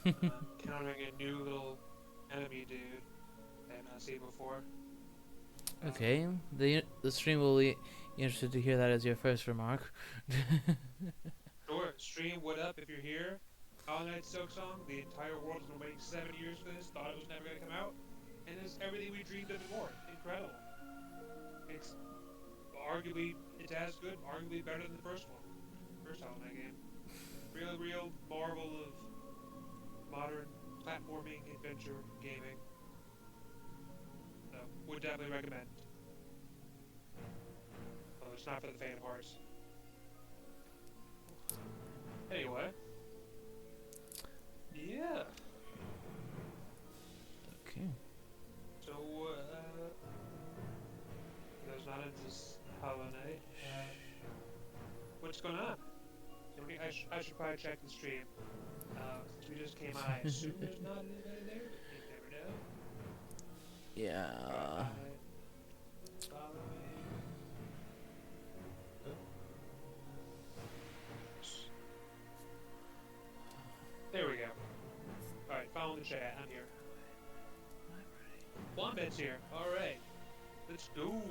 Encountering a new little enemy dude I have not seen before. Uh, Okay, the stream will be interested to hear that as your first remark. sure, stream, what up if you're here? Hollow Knight Silk Song, the entire world has been waiting 7 years for this, thought it was never going to come out, and it's everything we dreamed of and more. Incredible. It's it's as good, arguably better than the first one. First Hollow Knight game. Real marvel of modern platforming adventure gaming. So, would definitely recommend. Although it's not for the faint of hearts. Anyway, yeah. Okay. So, there's not into this Hollow Knight. What's going on? I should probably check the stream. Since we just came on, I assume there's not anybody there, but you never know. Yeah. Alright, following. Oops. There we go. Alright, follow the chat. I'm here. Wombat's here. Alright. Let's go.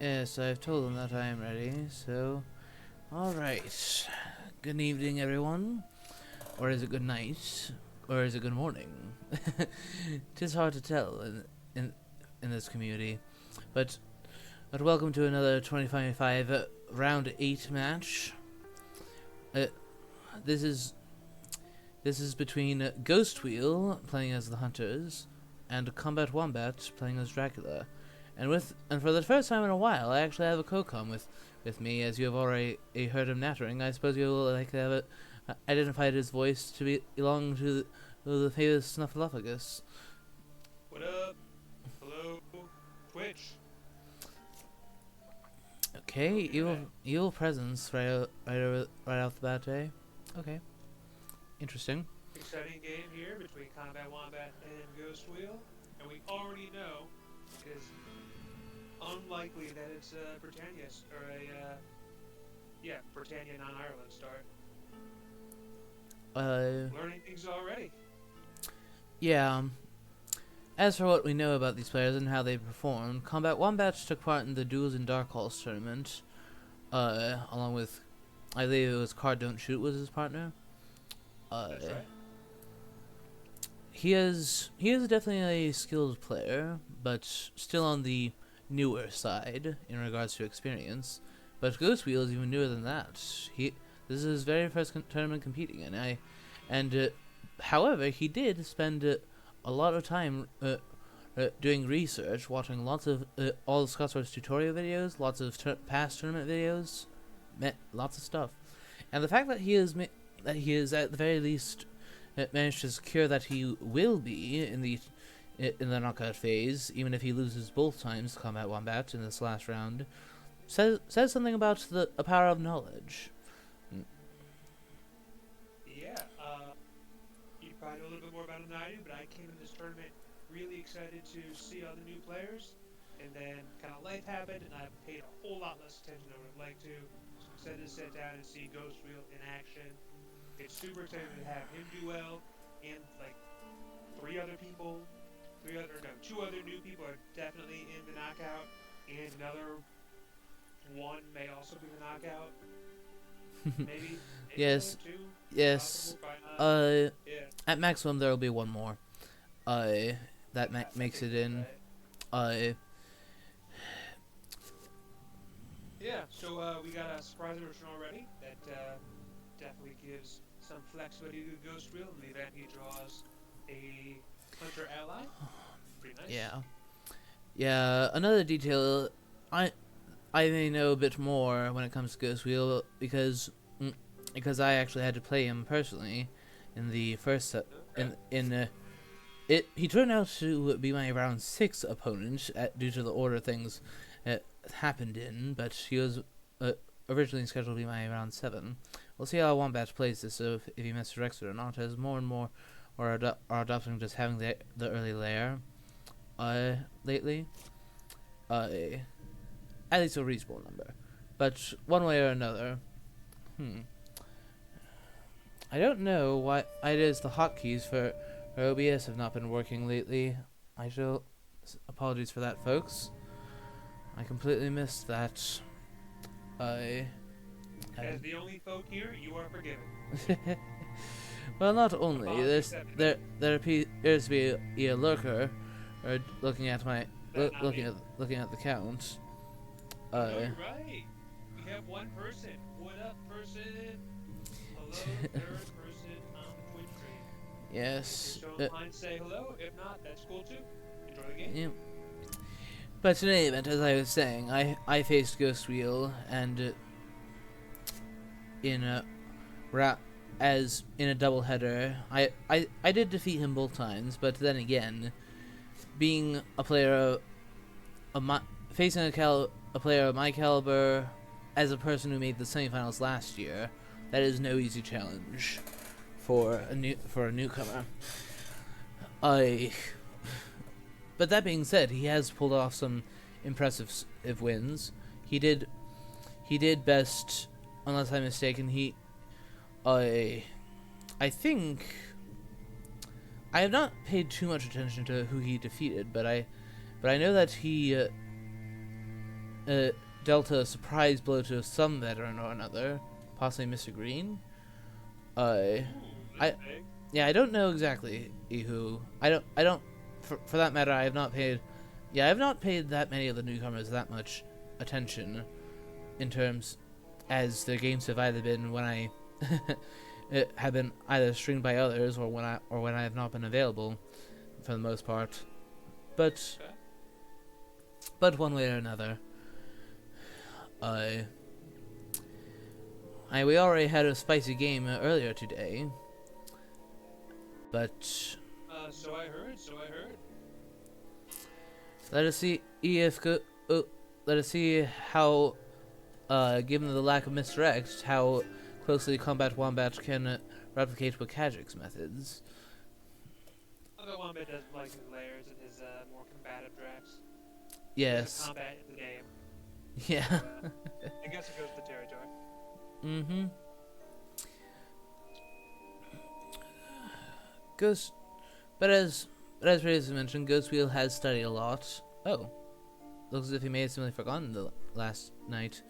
Yes, I've told them that I am ready, so... Alright. Good evening, everyone. Or is it good night? Or is it good morning? Tis hard to tell in this community. But welcome to another 2025 round 8 match. Uh, this is between Ghostwheel playing as the Hunters and CombatWombat playing as Dracula. And for the first time in a while, I actually have a co-com with me, as you have already heard him nattering. I suppose you'll like to have it identified his voice to belong to the famous Snuffleupagus. What up? Hello? Twitch. Okay, evil presence right off the bat, eh? Okay, interesting. Exciting game here between CombatWombat and Ghostwheel. And we already know it is unlikely that it's Britannia or Britannia non-Ireland start. Learning things already. Yeah. As for what we know about these players and how they performed, CombatWombat took part in the Duels in Dark Halls tournament, along with, I believe it was Card Don't Shoot was his partner. That's right. He is definitely a skilled player, but still on the newer side in regards to experience. But Ghostwheel is even newer than that. This is his very first tournament competing, however, he did spend a lot of time doing research, watching lots of all of Scott's tutorial videos, lots of past tournament videos, lots of stuff, and the fact that he is at the very least managed to secure that he will be in the knockout phase, even if he loses both times to CombatWombat in this last round, says something about the power of knowledge. Yeah, you probably know a little bit more about it than I do, but I came in this tournament really excited to see all the new players, and then kind of life happened, and I paid a whole lot less attention than I would like to. So instead to sit down and see Ghostwheel in action, it's super exciting to have him do well, and like two other new people are definitely in the knockout, and another one may also be the knockout. Maybe Yes, two. yes. Possible, yeah. At maximum there will be one more. That makes it in. Right. Yeah, so we got a surprise version already that definitely gives some flexibility to Ghostwheel in the event he draws a hunter ally. Pretty nice. Yeah. Another detail, I may know a bit more when it comes to Ghostwheel because I actually had to play him personally in the first set. Okay. He turned out to be my round 6 opponent due to the order things happened in, but he was originally scheduled to be my round 7. We'll see how Wombat plays this, if he misdirects it or not, as more and more are adopting just having the early layer lately. uh, at least a reasonable number. But one way or another, I don't know why it is the hotkeys for OBS have not been working lately. I shall apologies for that, folks. I completely missed that. As the only folk here, you are forgiven. Well, not only Apologies accepted. there appears to be a lurker, or looking at my That's not me. looking at the count. Oh, no, you're right. We have one person. What up, person? Hello, third person on the Twitch stream. If you're Yes. so inclined to say hello, if not, that's cool too. Enjoy the game. Yeah. But in any event, as I was saying, I faced Ghostwheel, and in a as in a doubleheader, I did defeat him both times. But then again, being a player of my facing a player of my caliber, as a person who made the semifinals last year, that is no easy challenge for a newcomer. But that being said, he has pulled off some impressive wins. He did best, unless I'm mistaken. I think I have not paid too much attention to who he defeated, but I know that he dealt a surprise blow to some veteran or another, possibly Mr. Green. Ooh, I yeah, I don't know exactly who. I don't. For that matter, I have not paid. Yeah, I have not paid that many of the newcomers that much attention, in terms as their games have either been when I have been either streamed by others, or when I have not been available, for the most part. But one way or another, we already had a spicy game earlier today. But so I heard. let us see let us see how, given the lack of misdirect, how closely CombatWombat can replicate Wakajik's methods. CombatWombat doesn't like his layers and his more combative Drax. Yes. Combat in the game. Yeah. So, I guess it goes with the territory. Mm-hmm. But as previously mentioned, Ghostwheel has studied a lot. Oh, looks as if he may have simply forgotten the last night.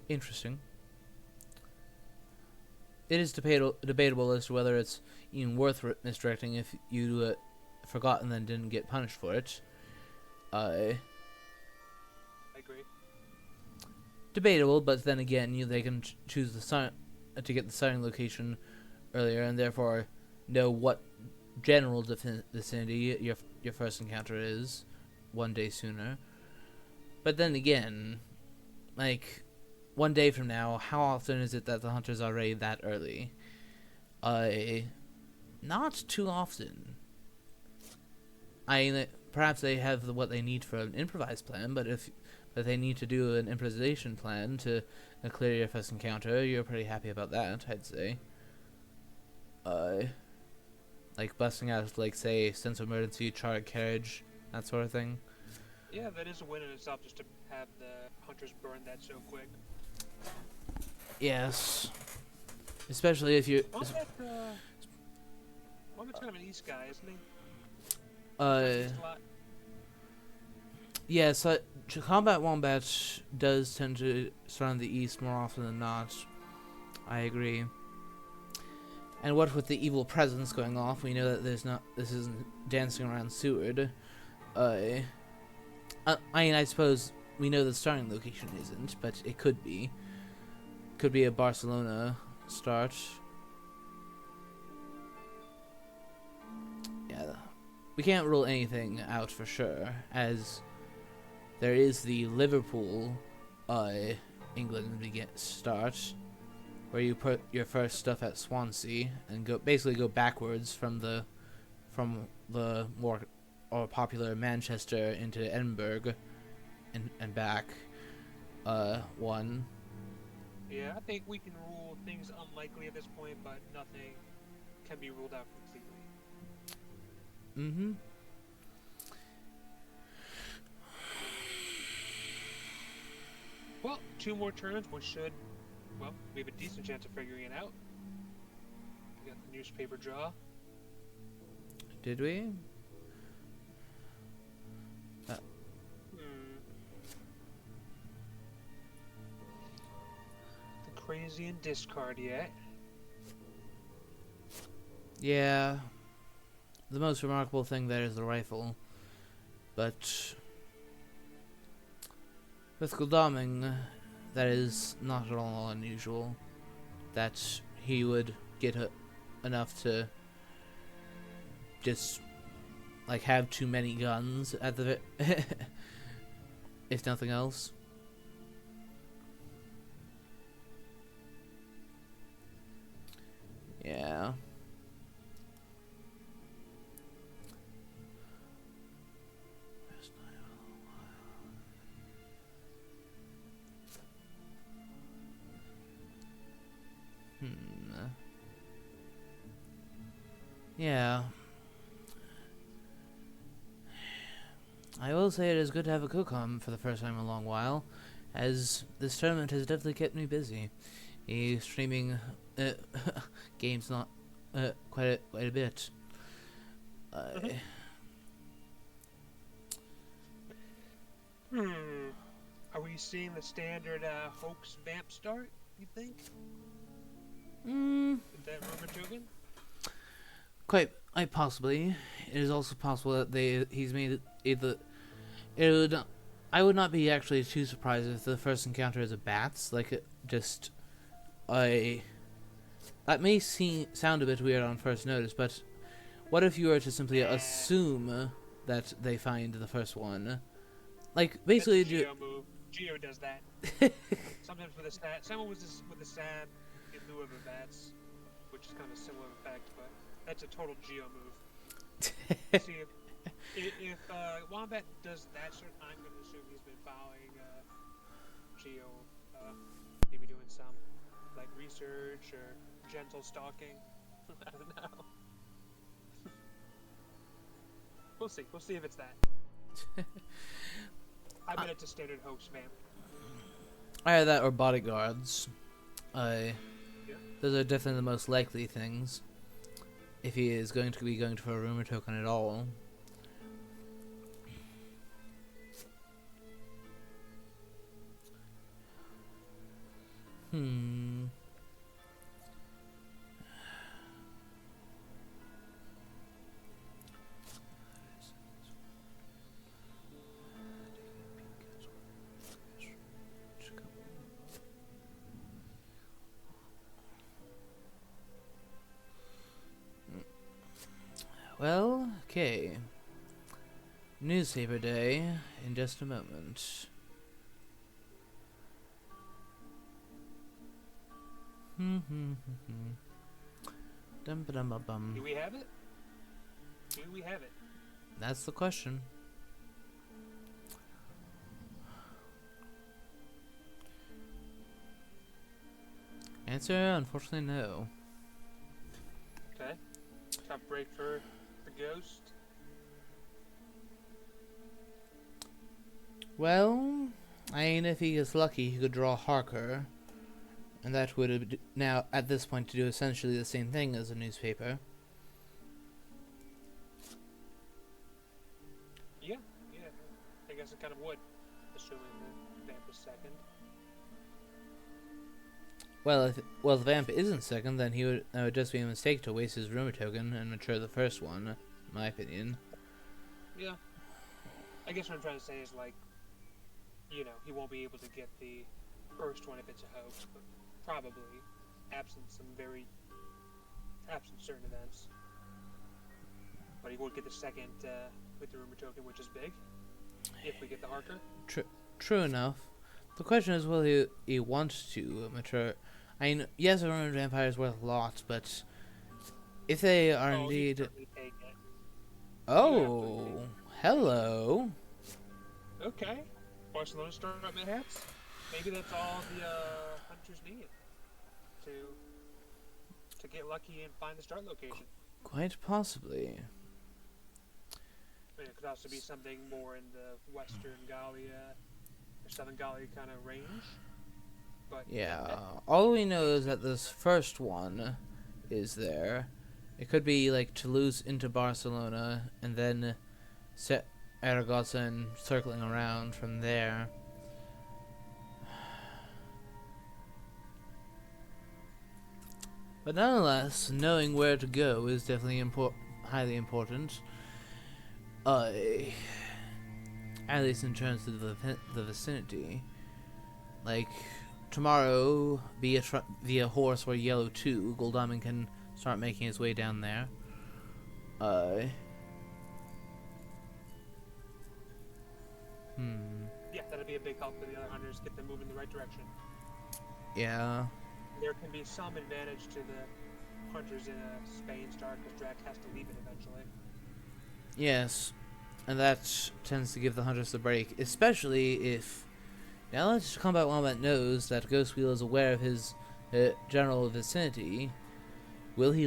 Interesting. It is debatable as to whether it's even worth misdirecting if you forgot and then didn't get punished for it. I agree. Debatable, but then again, they can choose to get the starting location earlier, and therefore know what general vicinity your first encounter is one day sooner. But then again, like, one day from now, how often is it that the hunter's already that early? Not too often. Perhaps they have what they need for an improvised plan, but if they need to do an improvisation plan to clear your first encounter, you're pretty happy about that, I'd say. Like busting out, like, say, sense of emergency, chartered carriage, that sort of thing. Yeah, that is a win in itself, just to have the hunters burn that so quick. Yes. Especially if you're... Wombat's kind of an East guy, isn't he? Yes, CombatWombat does tend to start on the east more often than not. I agree. And what with the evil presence going off, we know that this isn't dancing around Seward. I mean, I suppose we know the starting location isn't, but it could be. Could be a Barcelona start. Yeah, we can't rule anything out for sure, as there is the Liverpool, England start, where you put your first stuff at Swansea and basically go backwards from the more popular Manchester into Edinburgh, and back. One. Yeah, I think we can rule things unlikely at this point, but nothing can be ruled out completely. Mm-hmm. Well, 2 more turns, we should. Well, we have a decent chance of figuring it out. We got the newspaper draw. Did we? The crazy and discard yet. Yeah. The most remarkable thing there is the rifle. But with Godalming, that is not at all unusual. That he would get enough to just like have too many guns at the if nothing else. Yeah. Yeah. I will say it is good to have a COCOM for the first time in a long while, as this tournament has definitely kept me busy. Streaming games not quite a bit. Are we seeing the standard hoax vamp start, you think? With that rumor token? Quite possibly. It is also possible that he's made either. I would not be actually too surprised if the first encounter is a bats, like just a. That may sound a bit weird on first notice, but what if you were to simply assume that they find the first one? Like basically, Geo move. Geo does that. Sometimes with a stat. Someone was with a stab in lieu of a bats, which is kind of a similar effect, but that's a total Geo move. See if Wombat does that sort, I'm going to assume he's been following Geo, maybe doing some like research or gentle stalking. I don't know. We'll see. We'll see if it's that. I bet it's a standard hoax vamp. Either that or bodyguards. Those are definitely the most likely things. If he is going to be going for a rumor token at all. Well, okay. Newspaper day in just a moment. Dum-ba-dum-ba-bum. Do we have it? Do we have it? That's the question. Answer, unfortunately, no. Okay. Tough break for Ghost. Well, I mean, if he gets lucky, he could draw Harker. And that would now, at this point, to do essentially the same thing as a newspaper. Yeah. I guess it kind of would, assuming the vamp is second. Well, if the vamp isn't second, then that would just be a mistake to waste his rumor token and mature the first one, in my opinion. Yeah. I guess what I'm trying to say is, like, you know, he won't be able to get the first one if it's a hoax, but probably, absent certain events. But he would get the second with the rumor token, which is big, if we get the Harker. True enough. The question is, will he want to mature? I mean, yes, a rumored vampire is worth a lot, but if they are indeed... Oh, hello. Okay. Barcelona startup mayhaps? Maybe that's all the hunters need to to get lucky and find the start location. Quite possibly. I mean, it could also be something more in the Western Gallia or Southern Gallia kind of range. But Yeah, all we know is that this first one is there. It could be like Toulouse into Barcelona and then set Aragosa and circling around from there. But nonetheless, knowing where to go is definitely highly important. At least in terms of the vicinity. Like, tomorrow, via horse or yellow 2, Goldaman can start making his way down there. Yeah, that'd be a big help for the other hunters, get them moving in the right direction. Yeah. There can be some advantage to the hunters in a Spain start because Drac has to leave it eventually. Yes. And that tends to give the hunters the break, especially if... Now that CombatWombat knows that Ghostwheel is aware of his general vicinity, will he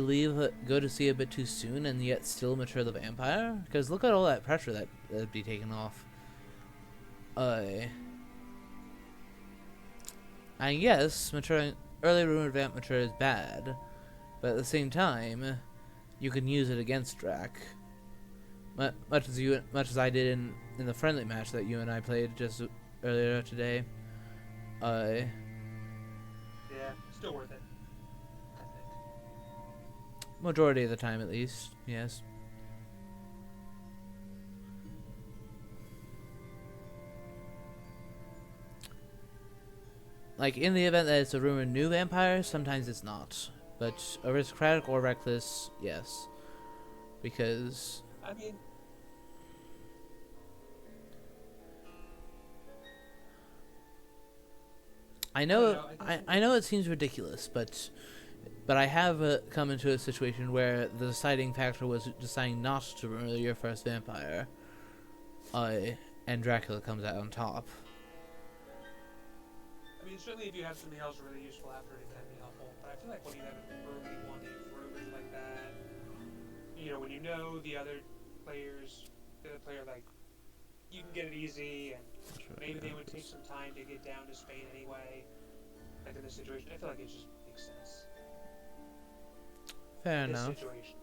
go to sea a bit too soon and yet still mature the vampire? Because look at all that pressure that'd be taken off. And yes, early rumored vamp mature is bad, but at the same time, you can use it against Drac. Much as I did in the friendly match that you and I played just earlier today. Yeah, still worth it, I think. Majority of the time, at least, yes. Like, in the event that it's a rumored new vampire, sometimes it's not. But aristocratic or reckless, yes. Because... I mean... I know it seems ridiculous, but I have come into a situation where the deciding factor was deciding not to rumor your first vampire. And Dracula comes out on top. I mean, certainly if you have something else really useful after it can be helpful. But I feel like when you have an early one in rumors like that, you know, when you know the other players, like, you can get it easy, and maybe they would take some time to get down to Spain anyway. Like in this situation, I feel like it just makes sense. Fair in this enough. Situation.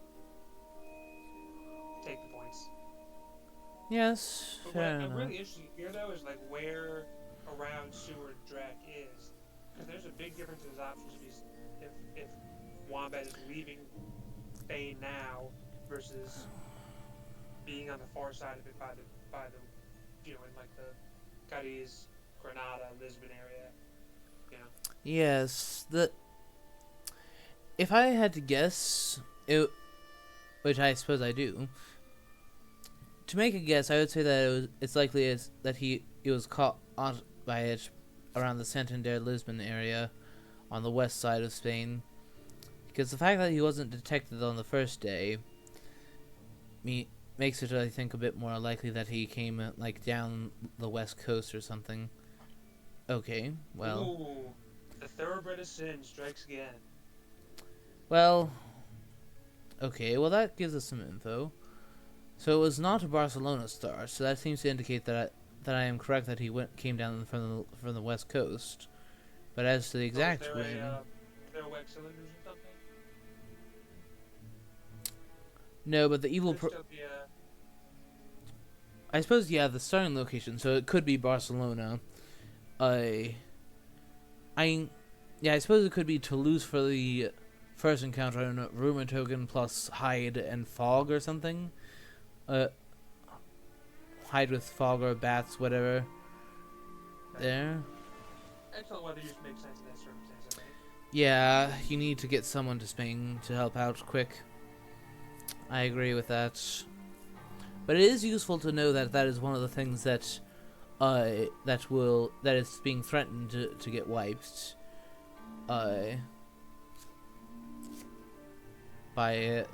Take the points. Yes, But fair what enough. I'm really interested here, though, is like where around Seward Drac is, because there's a big difference in his options if Wombat is leaving Spain now versus being on the far side of it by the you know, in like the Cadiz, Granada, Lisbon area, you know. Yes, if I had to guess, which I suppose I do, to make a guess, I would say that it's likely that he was caught by it around the Santander Lisbon area on the west side of Spain, because the fact that he wasn't detected on the first day makes it, I think, a bit more likely that he came like down the west coast or something. Okay, well. Ooh, the thoroughbred of sin strikes again. Well, okay, well that gives us some info. So it was not a Barcelona star, so that seems to indicate that I am correct that he came down from the west coast. But as to the exact there when, there wax cylinders or something? no, but the evil. Could still be a... I suppose the starting location. So it could be Barcelona. I suppose it could be Toulouse for the first encounter in a rumor token plus hide and fog or something. Hide with fog or bats, whatever. There. Excellent weather use makes sense in that circumstance, I think. Yeah, you need to get someone to Spain to help out quick. I agree with that. But it is useful to know that is one of the things that is being threatened to get wiped. By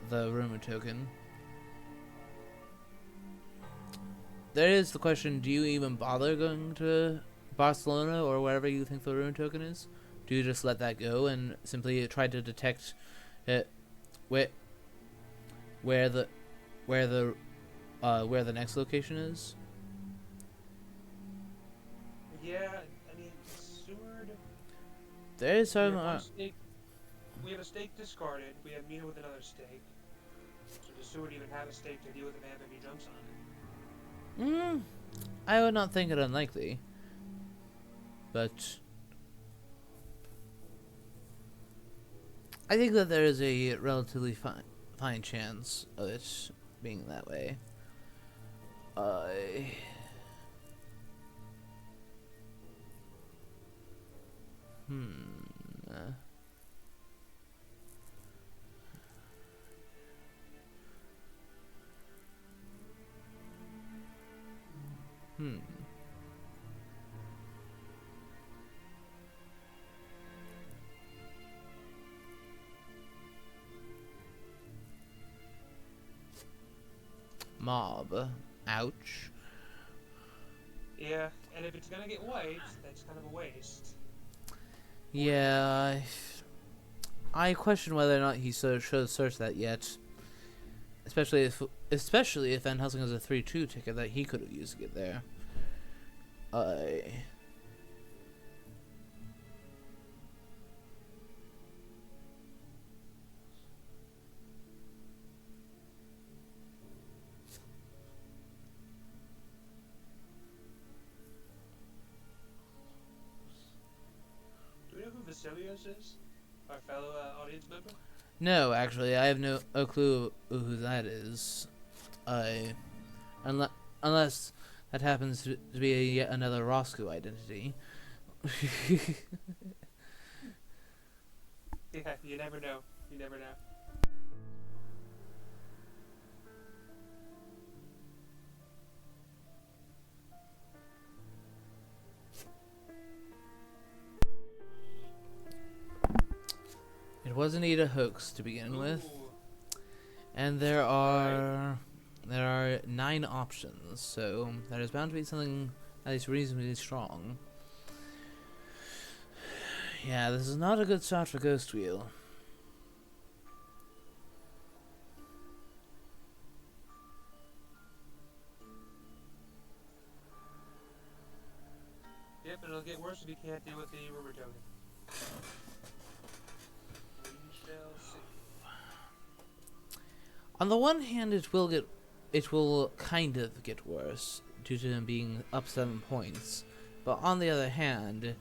the rumor token. There is the question, do you even bother going to Barcelona or wherever you think the rumor token is? Do you just let that go and simply try to detect Uh, where where the where the where the next location is? Yeah, I mean, Seward. There is We some. have one stake. We have a stake discarded. We have Mina with another stake. So does Seward even have a stake to deal with the map if he jumps on it? Mm, I would not think it unlikely, but I think that there is a relatively fine chance of it being that way. I. Hmm. Hmm. Mob. Ouch. Yeah, and if it's gonna get wiped, that's kind of a waste. Yeah. I question whether or not he should have searched that yet. Especially if Van Helsing has a 3-2 ticket that he could have used to get there. I. Do we know who Vasilios is? Our fellow audience member? No, actually, I have no a clue who that is. I. Unless that happens to be yet another Roscoe identity. Yeah, you never know. You never know. It was indeed a hoax to begin with, Ooh. and there are 9 options, so there is bound to be something at least reasonably strong. Yeah, this is not a good start for Ghostwheel. Yep, and it'll get worse if you can't deal with the rumor token. We shall see. On the one hand, it will kind of get worse due to him being up 7 points, but on the other hand,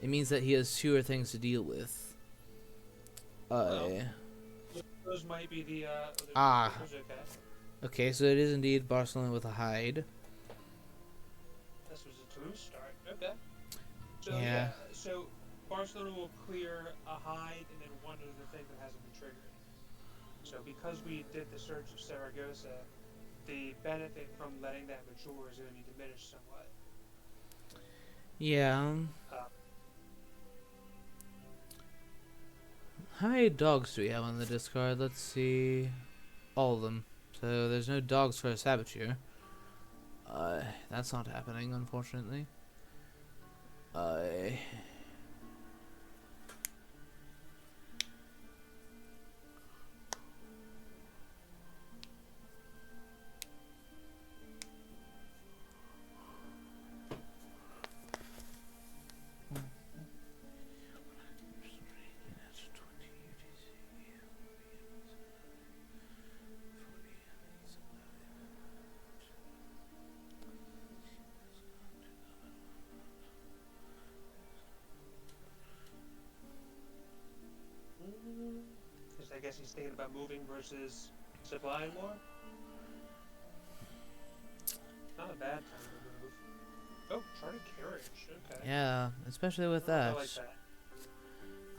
it means that he has fewer things to deal with. Well, those might be the Ah. okay. Okay, so it is indeed Barcelona with a hide. This was a 2 start. Okay. So Yeah. so Barcelona will clear a hide and then one other thing that hasn't been triggered. So because we did the search of Saragossa, the benefit from letting that mature is going to be diminished somewhat. Yeah. Uh, How many dogs do we have on the discard? Let's see. All of them. So there's no dogs for a saboteur. That's not happening, unfortunately. Because I guess he's thinking about moving versus supplying more. Not a bad time to move. Oh, charted carriage. Okay. Yeah, especially with I that. like that.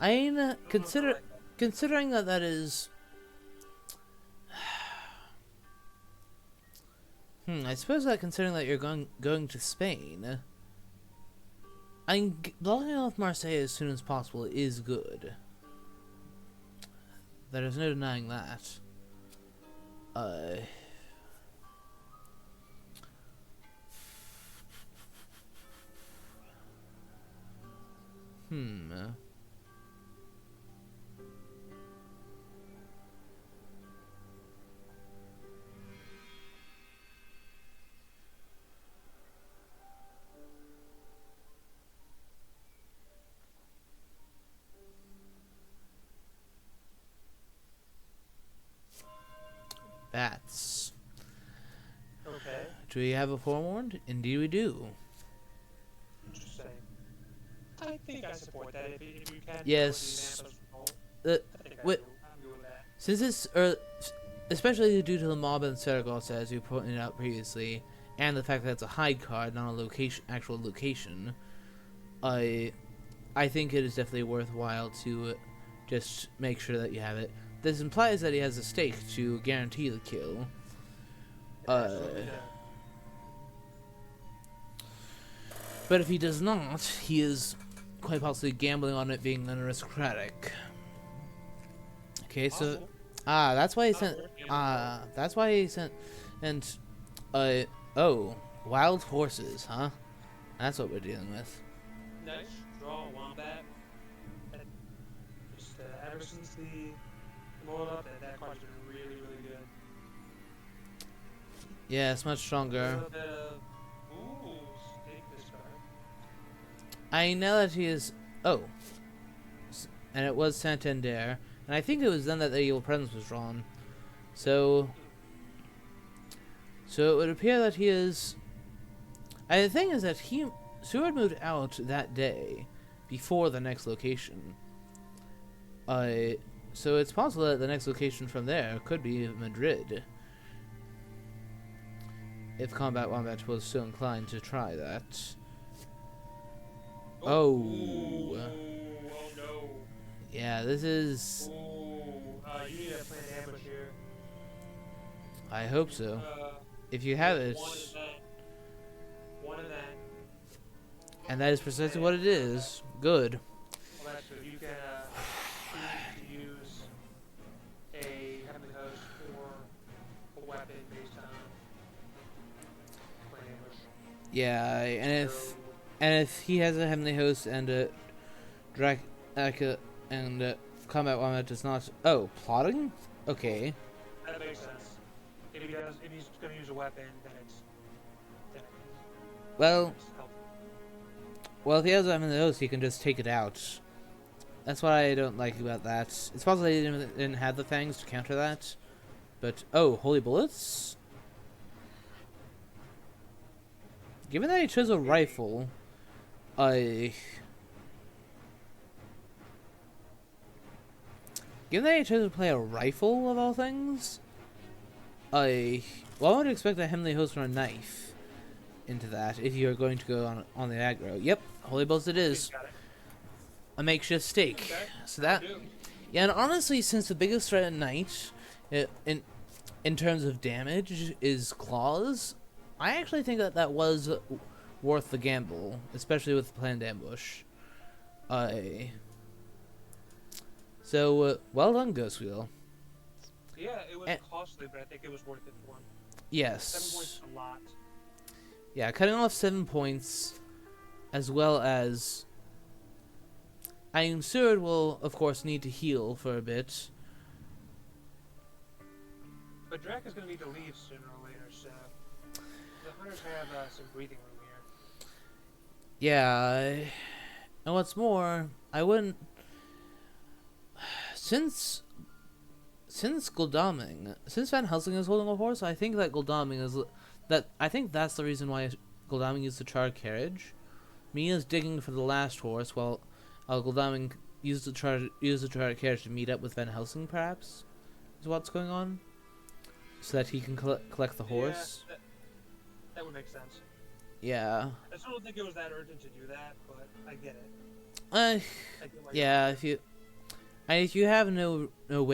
I mean, I like that. considering that is. I suppose that considering that you're going to Spain, I mean, blocking off Marseille as soon as possible is good. There is no denying that. bats. Okay. Do we have a forewarned? Indeed we do. Interesting. I think I support that if you can. Yes. I think I'm good with that. Since it's especially due to the mob and Sergos, as you pointed out previously, and the fact that it's a hide card, not a actual location, I think it is definitely worthwhile to just make sure that you have it. This implies that he has a stake to guarantee the kill. But if he does not, he is quite possibly gambling on it being unaristocratic. Okay, so that's why he sent. That's why he sent. And oh, wild horses, huh? That's what we're dealing with. Nice draw, Wombat. Just ever since the roll up, that card's been really, really good. Yeah, it's much A stronger. little bit of take this card. I know that he is. Oh, and it was Santander, and I think it was then that the evil presence was drawn. So it would appear that he is. And the thing is that Seward moved out that day, before the next location. So it's possible that the next location from there could be Madrid. If CombatWombat was so inclined to try that. Oh. Ooh, oh no. Yeah, this is. You need to plan an ambush here. I hope so. If you have it. One of that. And that is precisely what it is. Good. Well, that's good. You can choose to use a heavenly host or a weapon based on plan ambush. Yeah, and if he has a heavenly host and a Dracula and CombatWombat does not. Oh, plotting? Okay. That makes sense. If he's going to use a weapon, then it's Well, helpful. Well, if he has them in the host, he can just take it out. That's what I don't like about that. It's possible he didn't have the fangs to counter that. But, oh, holy bullets? Given that he chose a rifle, Given that he chose to play a rifle, of all things, well, I would expect a heavenly host or a knife into that if you're going to go on the aggro. Yep, holy bullets it is. A makeshift stake. Okay. So that, yeah, and honestly, since the biggest threat at night, in terms of damage, is claws, I actually think that was worth the gamble, especially with the planned ambush. So, well done, Ghostwheel. Yeah, it was costly, but I think it was worth it for him. Yes. 7 points is a lot. Yeah, cutting off 7 points, as well as... I mean, Seward will, of course, need to heal for a bit. But Drac is going to need to leave sooner or later, so... The hunters have some breathing room here. Yeah, and what's more, I wouldn't... Since Van Helsing is holding a horse, I think that I think that's the reason why Goldaming used the charred carriage. Mia's digging for the last horse, while Goldaming used the charred carriage to meet up with Van Helsing, perhaps, is what's going on, so that he can collect the horse. Yeah, that would make sense. Yeah. I still don't think it was that urgent to do that, but I get it. Yeah, if you have no other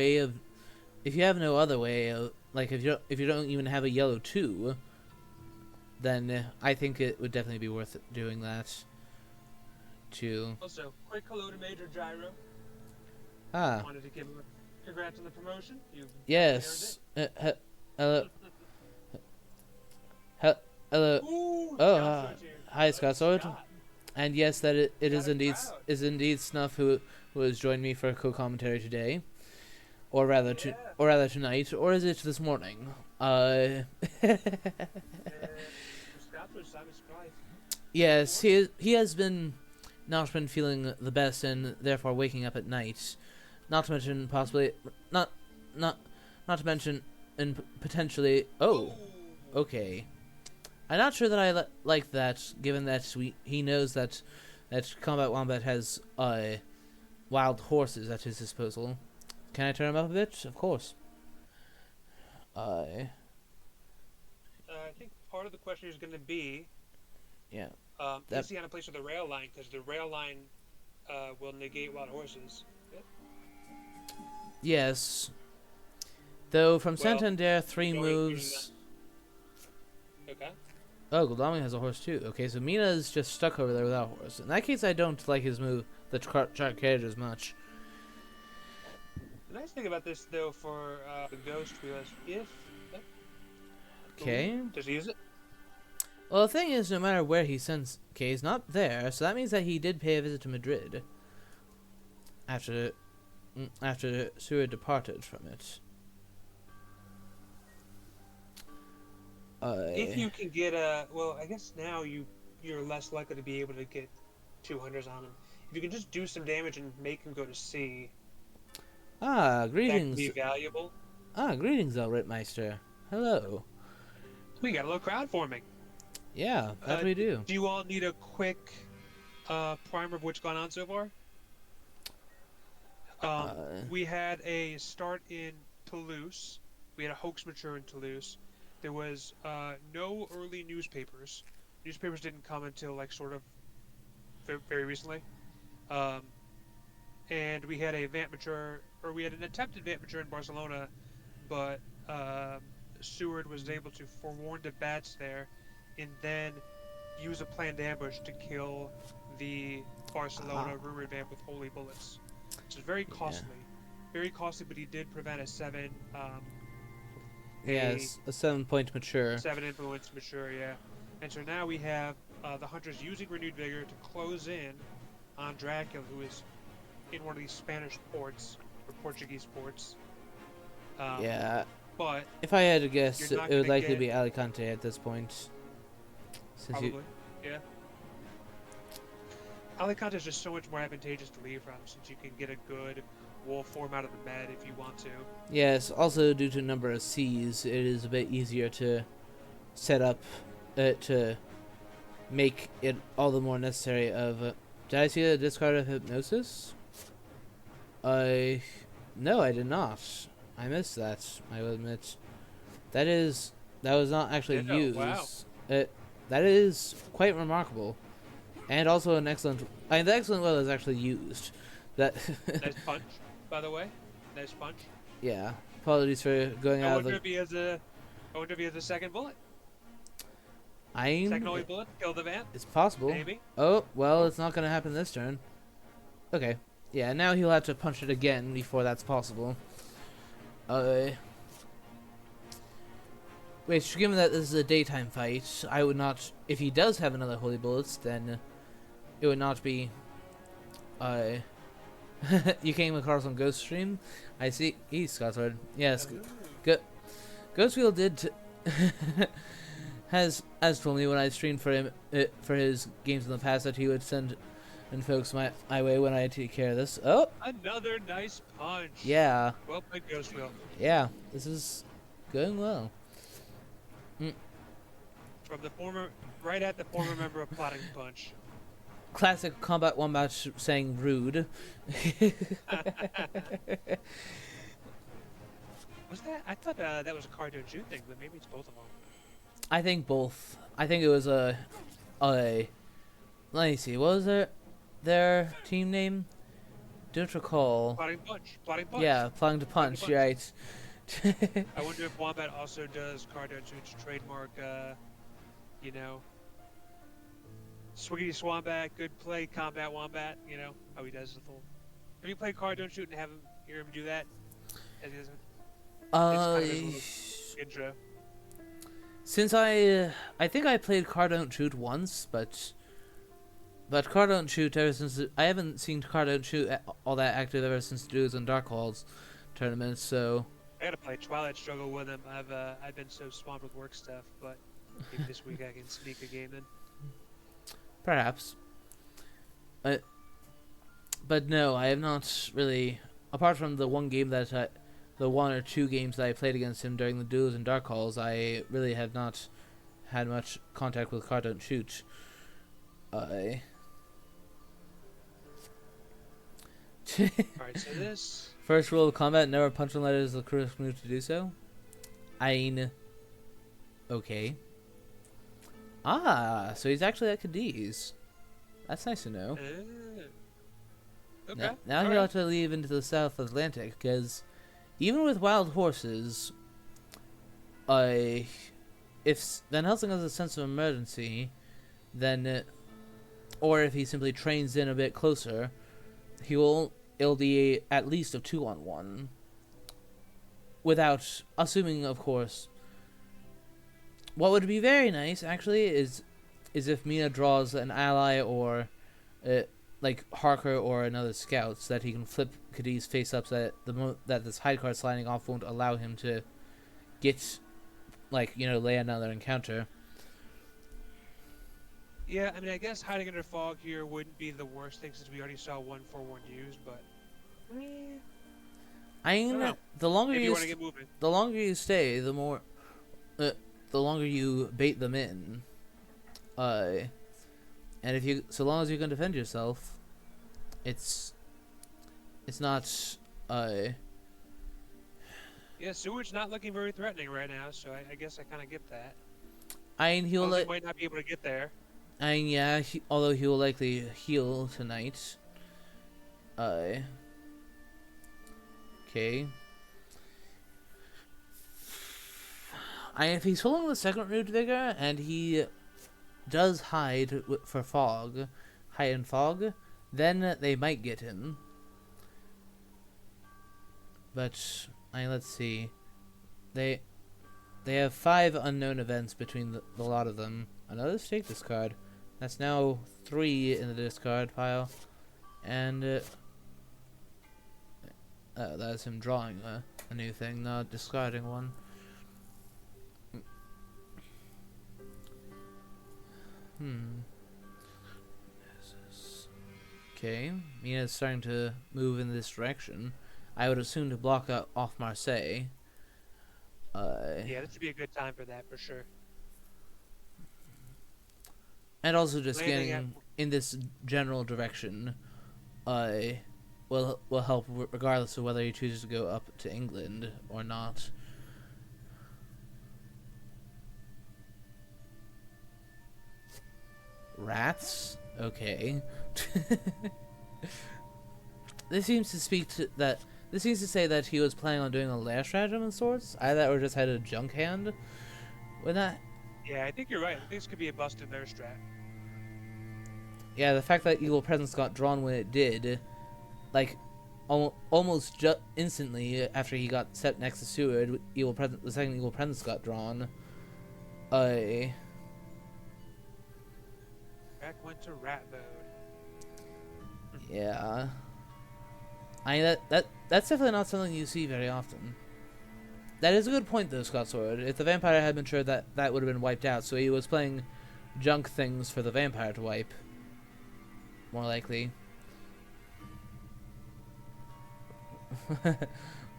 way of, like, if you don't even have a yellow 2, then I think it would definitely be worth doing that too. Also, quick hello to Major Gyro. Wanted to give him a congrats on the promotion. Yes. Hello. Hello. Ooh, hi, Scott Sword. And yes, that it is indeed Snuff who has joined me for co-commentary today, or rather tonight, or is it this morning? Yes, he has not been feeling the best, and therefore waking up at night. Not to mention and potentially. Oh, okay. I'm not sure that I like that, given that he knows that CombatWombat has wild horses at his disposal. Can I turn him up a bit? Of course. I think part of the question is going to be, Yeah. is he on a place with a rail line? Because the rail line will negate wild horses. Yes. Though from Well, Santander, 3 moves. Okay. Oh, Godalming has a horse too. Okay, so Mina's just stuck over there without a horse. In that case, I don't like his move, the chart carriage, as much. The nice thing about this, though, for the Ghostwheel is if... Okay. Does he use it? Well, the thing is, no matter where he sends... Okay, he's not there, so that means that he did pay a visit to Madrid. After Seward departed from it. If you can get a... Well, I guess now you're less likely to be able to get 200s on him. If you can just do some damage and make him go to sea... Ah, greetings. That could be valuable. Ah, greetings, Elritmeister. Hello. We got a little crowd forming. Yeah, that we do. Do you all need a quick primer of what's gone on so far? We had a start in Toulouse. We had a hoax mature in Toulouse. There was no early newspapers. Newspapers didn't come until like sort of very recently. And we had a Vant mature, or we had an attempted Vant mature in Barcelona, but Seward was able to forewarn the bats there, and then use a planned ambush to kill the Barcelona rumored Vant with holy bullets. Which is very costly. Very costly, but he did prevent a 7... yes, a 7-point mature. 7 influence mature, yeah. And so now we have the hunters using renewed vigor to close in on Dracula, who is in one of these Spanish ports, or Portuguese ports. Yeah. But if I had to guess, it would likely get... be Alicante at this point. Probably, yeah. Alicante is just so much more advantageous to leave from, since you can get a good wolf form out of the med if you want to. Yes, also due to number of C's, it is a bit easier to set up, to make it all the more necessary of... did I see the discard of Hypnosis? No, I did not. I missed that, I will admit. That was not actually used. Wow. That is quite remarkable. And also an excellent... the excellent will is actually used. That nice punch, by the way. Nice punch. Yeah. Apologies for going out of the... I wonder if he has a second bullet. Second only bullet, kill the Vant. It's possible. Maybe. Oh, well, it's not going to happen this turn. Okay. Yeah, now he'll have to punch it again before that's possible. Wait, given that this is a daytime fight, I would not... If he does have another Holy Bullets, then it would not be... you came across on Ghost Stream? I see. He's Scotsword. Yes. Ghostwheel did... has told me when I streamed for him for his games in the past that he would send and folks my way when I take care of this. Oh, another nice punch. Yeah. Well played, Ghostwheel. Yeah, this is going well. From the right at the former member of Plotting Punch. Classic CombatWombat saying rude. Was that? I thought that was a card don't shoot thing, but maybe it's both of them. I think both. I think it was a. Let me see. What was their team name? Don't recall. Plotting Punch. Plotting Punch. Yeah, plotting to punch. You're right. I wonder if Wombat also does card don't shoot's trademark. You know, Swiggity Swombat, good play, Combat Wombat. You know how he does the whole. Have you played card don't shoot and have him hear him do that? As he doesn't. It's kind of his little intro. Since I think I played Card Don't Shoot once, but Card Don't Shoot ever since I haven't seen Card Don't Shoot all that active ever since the Dudes and Dark Halls tournaments. So I gotta play Twilight Struggle with him. I've been so swamped with work stuff, but maybe this week I can sneak a game in. Perhaps. But no, I have not really. Apart from the one game that the 1 or 2 games that I played against him during the duels and dark halls, I really have not had much contact with Car Don't Shoot. Alright, so this... First rule of combat, never punch unless it is the correct move to do so. Okay. Ah, so he's actually at Cadiz. That's nice to know. Okay. Now he'll have to leave into the South Atlantic, because even with wild horses, if Van Helsing has a sense of emergency, then, or if he simply trains in a bit closer, it'll be at least a 2-on-1. Without, assuming, of course, what would be very nice, actually, is if Mina draws an ally or, like Harker or another scout, so that he can flip Cadiz face up, so that that this hide card sliding off won't allow him to get, like, lay another encounter. Yeah, I mean, I guess hiding under fog here wouldn't be the worst thing, since we already saw 1-4-1 used, but... I mean, the longer Maybe you want to get moving. the longer you stay, the more, the longer you bait them in. And if you, so long as you can defend yourself, it's not. Yeah, Seward's not looking very threatening right now, so I guess I kind of get that. I mean, He might not be able to get there. I mean, yeah. Although he will likely heal tonight. Okay. If he's pulling the second root vigor and he does hide for fog, hide and fog, then they might get him. But let's see. They have 5 unknown events between the lot of them. Another stake discard. That's now 3 in the discard pile, and that's him drawing a new thing, not discarding one. Okay, Mina's starting to move in this direction. I would assume to block off Marseille. Yeah, this would be a good time for that, for sure. And also just Landing getting in this general direction will help regardless of whether he chooses to go up to England or not. Rats? Okay. This seems to say that he was planning on doing a lair stratagem of sorts. Either or just had a junk hand. When that. Yeah, I think you're right. This could be a busted lair strat. Yeah, the fact that Evil Presence got drawn when it did, like, almost instantly after he got set next to Seward, the second Evil Presence got drawn. Rack went to rat mode. Yeah. That's definitely not something you see very often. That is a good point, though, Scott Sword. If the vampire had been sure that would have been wiped out, so he was playing junk things for the vampire to wipe. More likely.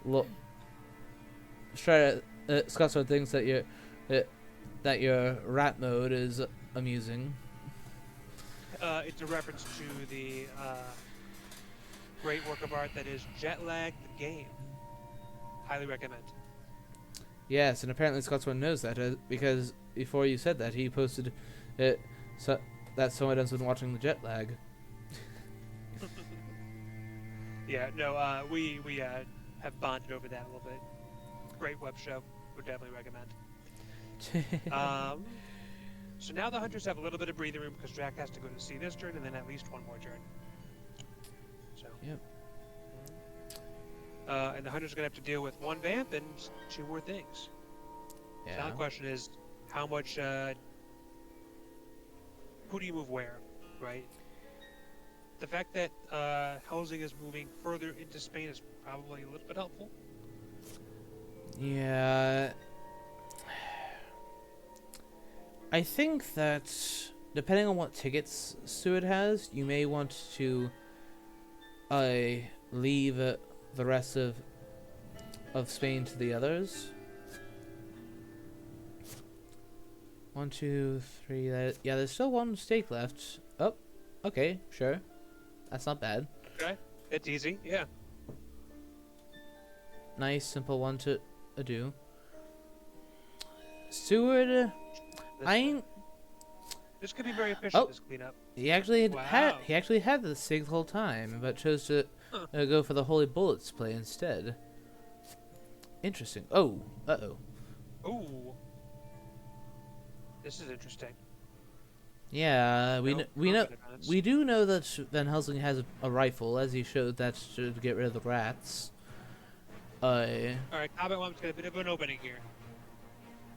Look, Scott Sword thinks that your rat mode is amusing. It's a reference to the great work of art that is Jet Lag the Game. Highly recommend. Yes, and apparently Scotsman knows that because before you said that, he posted that someone has been watching the Jet Lag. Yeah, no, we have bonded over that a little bit. Great web show. Would definitely recommend. So now the hunters have a little bit of breathing room because Jack has to go to sea this turn and then at least one more turn. So. Yep. And the hunter's gonna have to deal with 1 vamp and 2 more things. Yeah. So now the question is, how much? Who do you move where, right? The fact that Helsing is moving further into Spain is probably a little bit helpful. Yeah. I think that depending on what tickets Seward has, you may want to leave the rest of of Spain to the others. 1, 2, 3. Yeah, there's still one stake left. Oh, okay, sure. That's not bad. Okay, it's easy. Yeah. Nice, simple one to do. Seward, I ain't. This could be very efficient. Oh. This cleanup. He actually Wow. had the sig the whole time, but chose to go for the Holy Bullets play instead. Interesting. Oh, Ooh. This is interesting. Yeah, we know Advance. we do know that Van Helsing has a rifle, as he showed that to get rid of the rats. Alright, CombatWomb's got a bit of an opening here.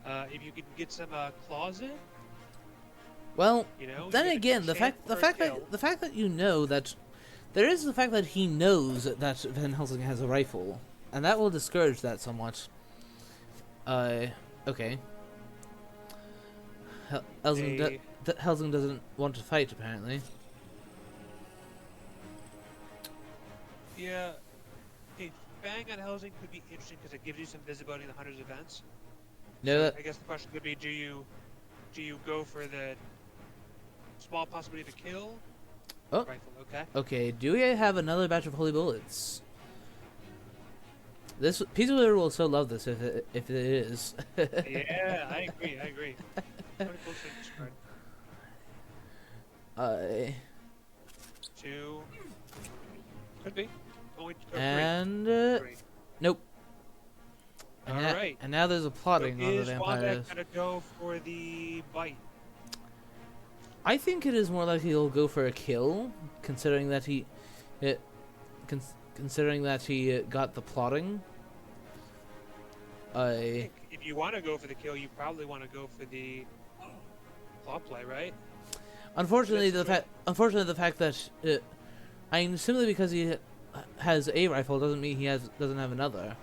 If you can get some claws in, well, you know. then you get a again, the chance for a kill. fact that you know that there is the fact that he knows that Van Helsing has a rifle, and that will discourage that somewhat. Okay. Helsing doesn't want to fight, apparently. Yeah. A bang on Helsing could be interesting because it gives you some visibility in the Hunter's events. No, I guess the question could be, do you go for the small possibility to kill? Oh. Rifle, okay. Okay, do we have another batch of Holy Bullets? This Pizza Leader will so love this if it is. Yeah, I agree. Two. Could be. Only and three. nope. All right. And now there's a plotting on the Is Wombat vampires. gonna go for the bite? I think it is more likely he'll go for a kill, considering that he got the plotting. If you want to go for the kill, you probably want to go for the plot play, right? Unfortunately, the fact that I mean, simply because he has a rifle doesn't mean he doesn't have another,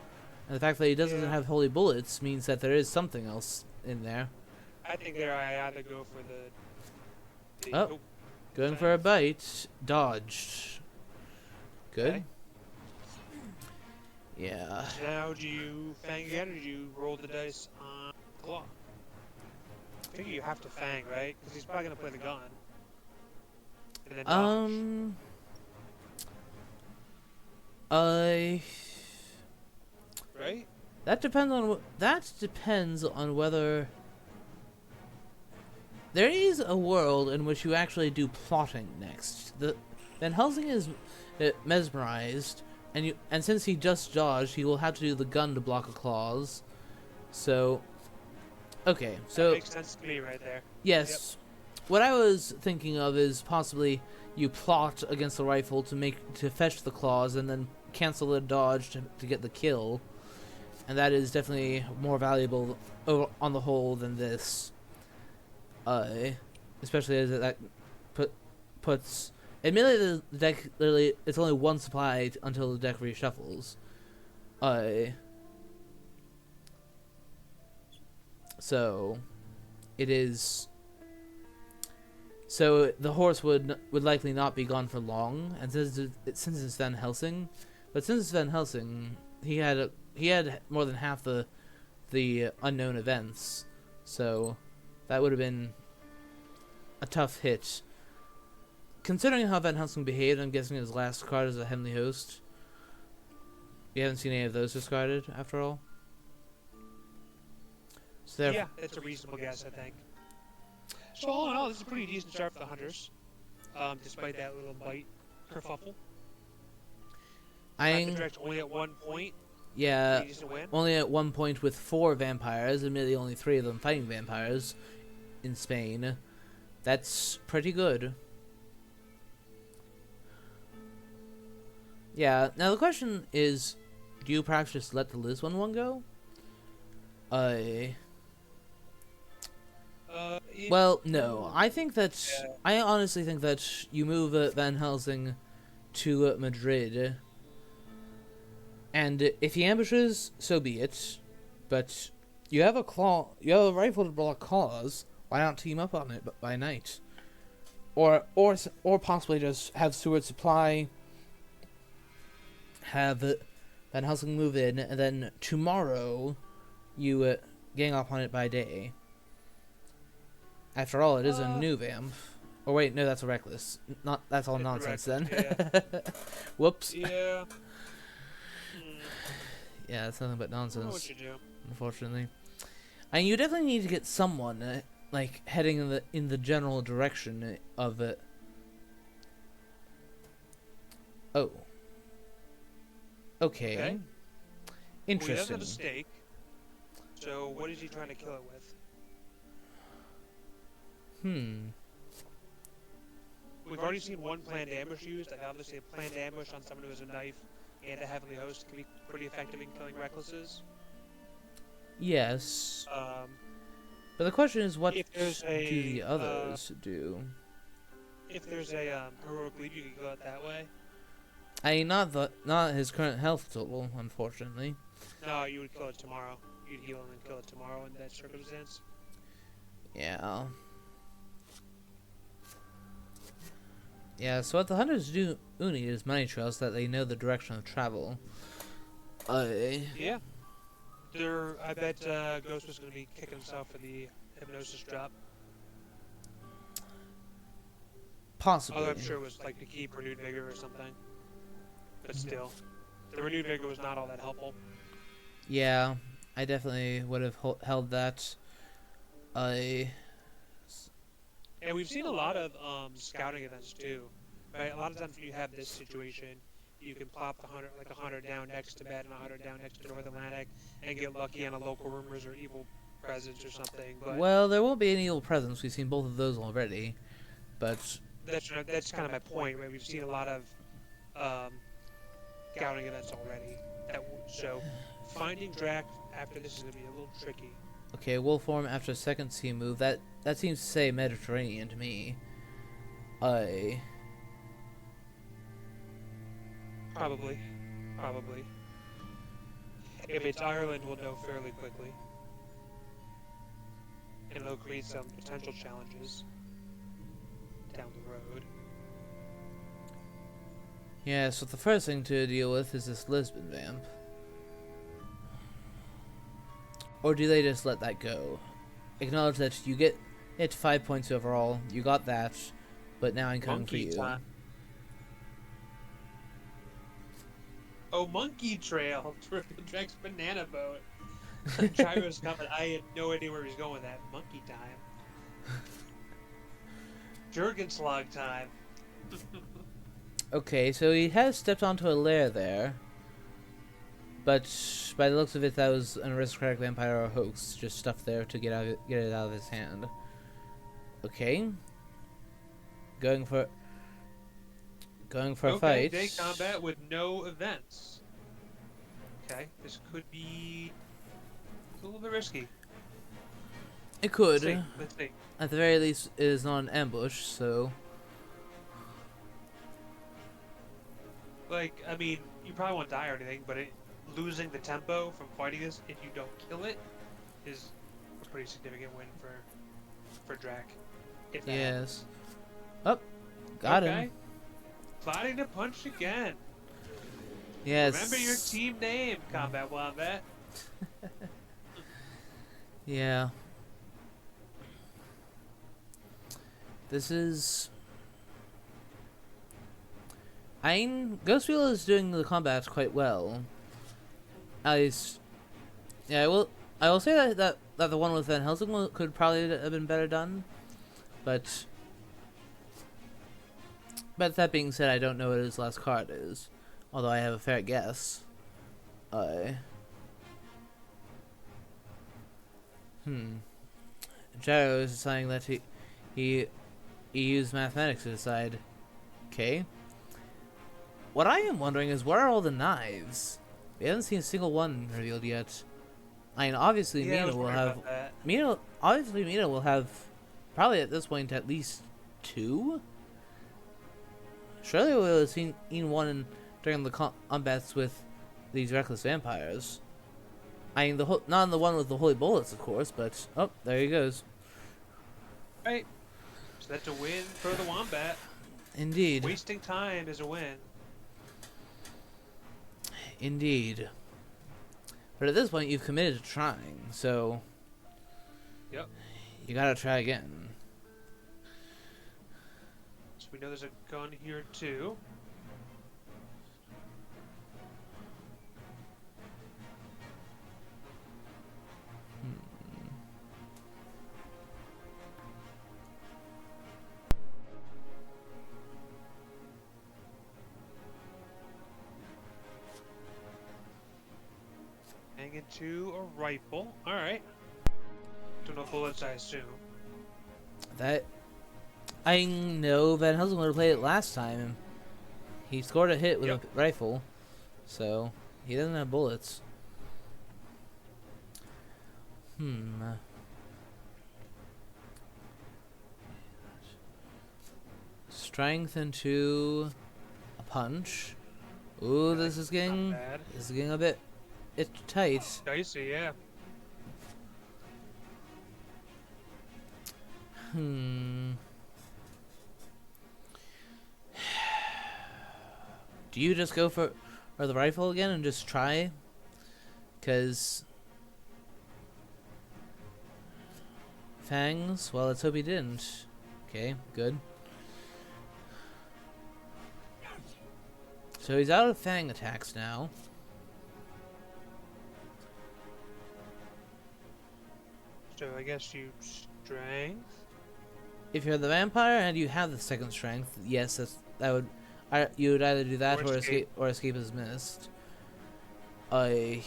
and the fact that he doesn't have Holy Bullets means that there is something else in there. I think there I either go for the Going for a bite, dodged. Good. Okay. Yeah. Now, do you fang again, or do you roll the dice on claw? I figure you have to fang, right? Because he's probably gonna play the gun. And then dodge. Right? That depends on whether there is a world in which you actually do plotting next. Van Helsing is mesmerized, and since he just dodged, he will have to do the gun to block a claws. So, okay, so that makes sense to me right there. yes, what I was thinking of is possibly you plot against the rifle to fetch the claws, and then cancel the dodge to get the kill, and that is definitely more valuable on the whole than this. Especially as that puts. Admittedly, the deck literally it's only one supply until the deck reshuffles. So it is. So the horse would likely not be gone for long, and since it's Van Helsing, but since it's Van Helsing, he had more than half the unknown events, so that would have been a tough hit. Considering how Van Helsing behaved, I'm guessing his last card is a Heavenly Host. You haven't seen any of those discarded, after all? So Yeah, that's a reasonable guess, I think. So all in all, this is a pretty decent start for the Hunters, despite that little bite kerfuffle. Only at 1 point. Yeah, Decent win. only at 1 point with 4 vampires, admittedly only 3 of them fighting vampires in Spain. That's pretty good. Yeah, now the question is, do you perhaps just let the Lisbon one go? Well, no. I think that I honestly think that you move Van Helsing to Madrid, and if he ambushes, so be it. But you have a rifle to block claws. Why not team up on it by night, or possibly just have Seward supply. Have Van Helsing move in, and then tomorrow you gang up on it by day. After all, it is a new vamp. Oh wait, no, that's a reckless. Not that's all nonsense then. Yeah. Whoops. Yeah. Yeah, it's nothing but I don't know nonsense. what you do. Unfortunately, and you definitely need to get someone like heading in the general direction of it. Oh. Okay. Interesting. Well, he does have a stake. So what is he trying to kill it with? We've already seen one planned ambush used. Like obviously, a planned ambush on someone who has a knife and a heavenly host can be pretty effective in killing recklesses. Yes. But the question is, what do the uh, others do? If there's a heroic lead, you can go it that way. I mean, not his current health total, unfortunately. No, you would kill it tomorrow. You'd heal him and kill it tomorrow in that circumstance. Yeah. Yeah, so what the hunters do need is money trails so that they know the direction of travel. Yeah. I bet Ghost was going to be kicking himself for the hypnosis drop. Possibly. Although I'm sure it was like to keep renewed vigor or something. But still, the renewed vigor was not all that helpful. Yeah, I definitely would have held that. And we've seen a lot of scouting events too, right? A lot of times when you have this situation, you can plop the hunter like a hunter down next to bed and a hunter down next to North Atlantic, and get lucky on a local rumors or evil presence or something. But well, there won't be any evil presence. We've seen both of those already, but that's kind of my point, right? We've seen a lot of scouting events already. So finding Drac after this is gonna be a little tricky. okay, wolf form after second sea move. That seems to say Mediterranean to me. Probably. If it's Ireland, we'll know fairly quickly. And it'll create some potential challenges down the road. Yeah, so the first thing to deal with is this Lisbon vamp. Or do they just let that go? Acknowledge that you get it 5 points overall, you got that, but now I'm coming for you. Time. Oh, Monkey Trail! Drake's banana boat. Gyro's coming. I had no idea where he's going with that. Monkey time. Jurgenslag time. Okay, so he has stepped onto a lair there. But by the looks of it, that was an aristocratic vampire or a hoax, just stuffed there to get it out of his hand. Okay. Going for a fight. Day combat with no events. Okay, this could be a little bit risky. It could. Let's see. At the very least, it is not an ambush, so... Like, I mean, you probably won't die or anything, but losing the tempo from fighting this, if you don't kill it, is a pretty significant win for Drac. Yes. Oh, got him. Fighting to punch again. Yes. Remember your team name, CombatWombat. Yeah. This is... Ghostwheel is doing the combats quite well. At least... Yeah, I will say that the one with Van Helsing could probably have been better done. But that being said, I don't know what his last card is. Although I have a fair guess. Gyro is saying that he used mathematics to decide. Okay. What I am wondering is, where are all the knives? We haven't seen a single one revealed yet. I mean, obviously Mina will have... Mina will have, probably at this point, at least 2? Surely we'll have seen one during the combats with these reckless vampires. I mean, not the one with the holy bullets, of course, but... Oh, there he goes. Right. So that's a win for the Wombat. Indeed. Wasting time is a win. Indeed. But at this point, you've committed to trying, so... Yep. You gotta try again. So we know there's a gun here too. Hang into a rifle. Alright. Don't know bullets, I assume. That... I know Van Helsing would have played it last time. He scored a hit with a rifle, so he doesn't have bullets. Strength into a punch. Ooh, this is getting a bit tight. Dicey, yeah. Do you just go for the rifle again and just try? 'Cause fangs? Well, let's hope he didn't. Okay, good. So he's out of fang attacks now. So I guess you strength. If you're the vampire and you have the second strength, yes, you would either do that or escape is missed. Or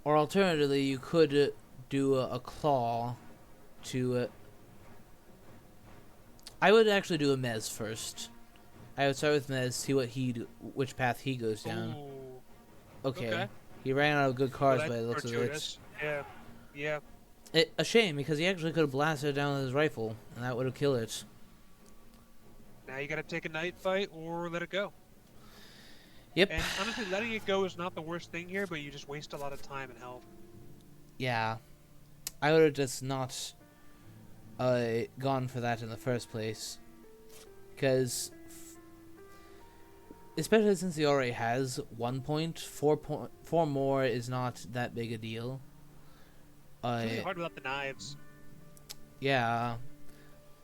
alternatively, you could do a claw to. I would actually do a Mez first. I would start with Mez, see which path he goes down. Ooh. Okay. He ran out of good cards by the looks of it. Yeah. A shame, because he actually could have blasted it down with his rifle, and that would have killed it. Now you gotta take a night fight or let it go. Yep. And honestly, letting it go is not the worst thing here, but you just waste a lot of time and health. Yeah. I would have just not gone for that in the first place. Because... especially since he already has 1 point, 4 more is not that big a deal. It's really hard without the knives. Yeah.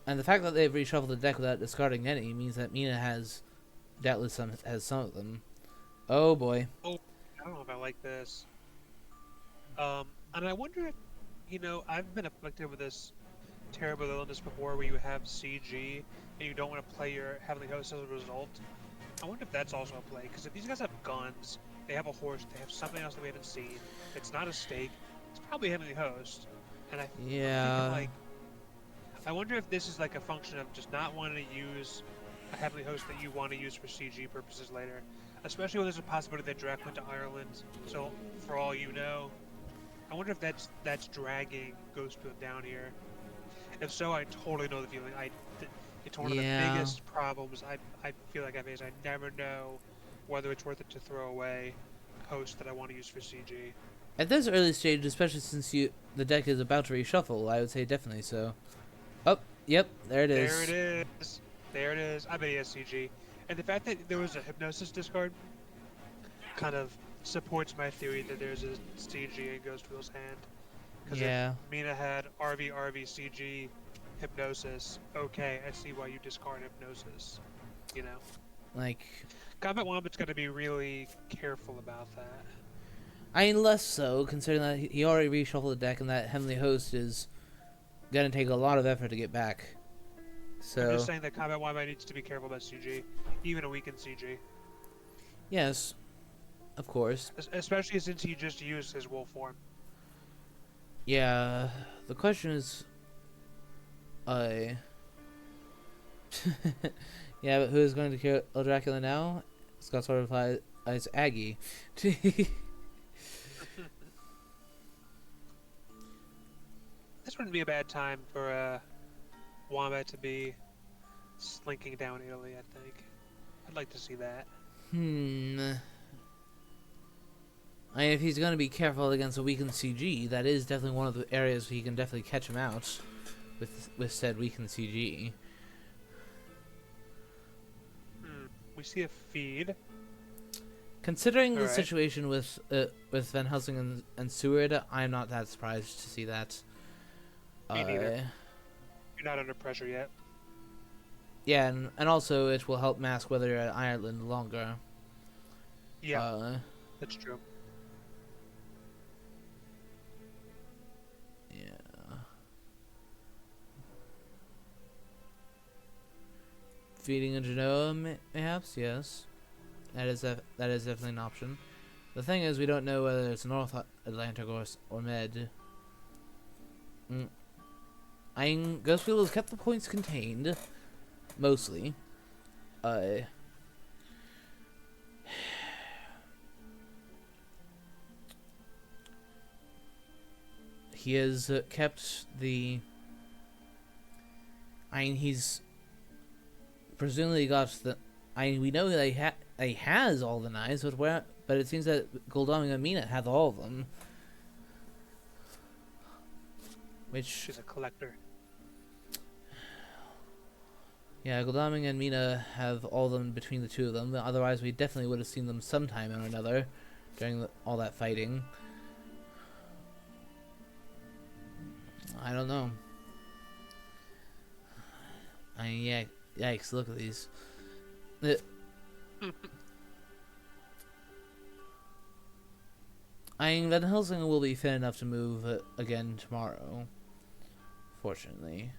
And the fact that they've reshuffled the deck without discarding any means that Mina has doubtless has some of them. Oh boy. Oh, I don't know if I like this. And I wonder if, I've been afflicted with this terrible illness before where you have CG and you don't want to play your Heavenly Host as a result. I wonder if that's also a play, because if these guys have guns, they have a horse, they have something else that we haven't seen, it's not a stake, it's probably a Heavenly Host. And I'm thinking, I wonder if this is like a function of just not wanting to use a Heavenly Host that you want to use for CG purposes later. Especially when there's a possibility that Drac went to Ireland, so for all you know. I wonder if that's dragging Ghostwheel down here. If so, I totally know the feeling. It's one of the biggest problems I feel like I face. I never know whether it's worth it to throw away hosts that I want to use for CG. At this early stage, especially since the deck is about to reshuffle, I would say definitely so. Oh, yep, there it is. There it is. I bet he has CG. And the fact that there was a Hypnosis discard kind of supports my theory that there's a CG in Ghostwheel's hand. Because if Mina had RV, CG, Hypnosis, okay, I see why you discard Hypnosis. Like... CombatWombat's got to be really careful about that. I mean, less so, considering that he already reshuffled the deck and that Heavenly Host is going to take a lot of effort to get back. So... I'm just saying that CombatWombat needs to be careful about CG, even a weakened CG. Yes, of course. Especially since he just used his wolf form. Yeah, the question is... yeah, but who's going to kill Dracula now? Scott sort of replies, it's Aggie. This wouldn't be a bad time for Wombat to be slinking down Italy, I think. I'd like to see that. I mean, if he's going to be careful against a weakened CG, that is definitely one of the areas where he can definitely catch him out with said weakened CG. We see a feed. Considering the Alright. situation with Van Helsing and Seward, I'm not that surprised to see that. Me neither. You're not under pressure yet. Yeah, and also it will help mask whether you're at Ireland longer. Yeah, that's true. Yeah. Feeding in Genoa, perhaps? Yes. That is definitely an option. The thing is, we don't know whether it's North Atlantic or Med. Ghostwheel has kept the points contained, mostly. He has kept the. He's presumably got the. We know that he has all the knives, but it seems that Goldami and Mina have all of them. Which She's a collector. Yeah, Goldami and Mina have all of them between the two of them. Otherwise, we definitely would have seen them sometime or another during all that fighting. I don't know. Yeah, yikes! Look at these. Van Helsing will be fit enough to move again tomorrow. Fortunately,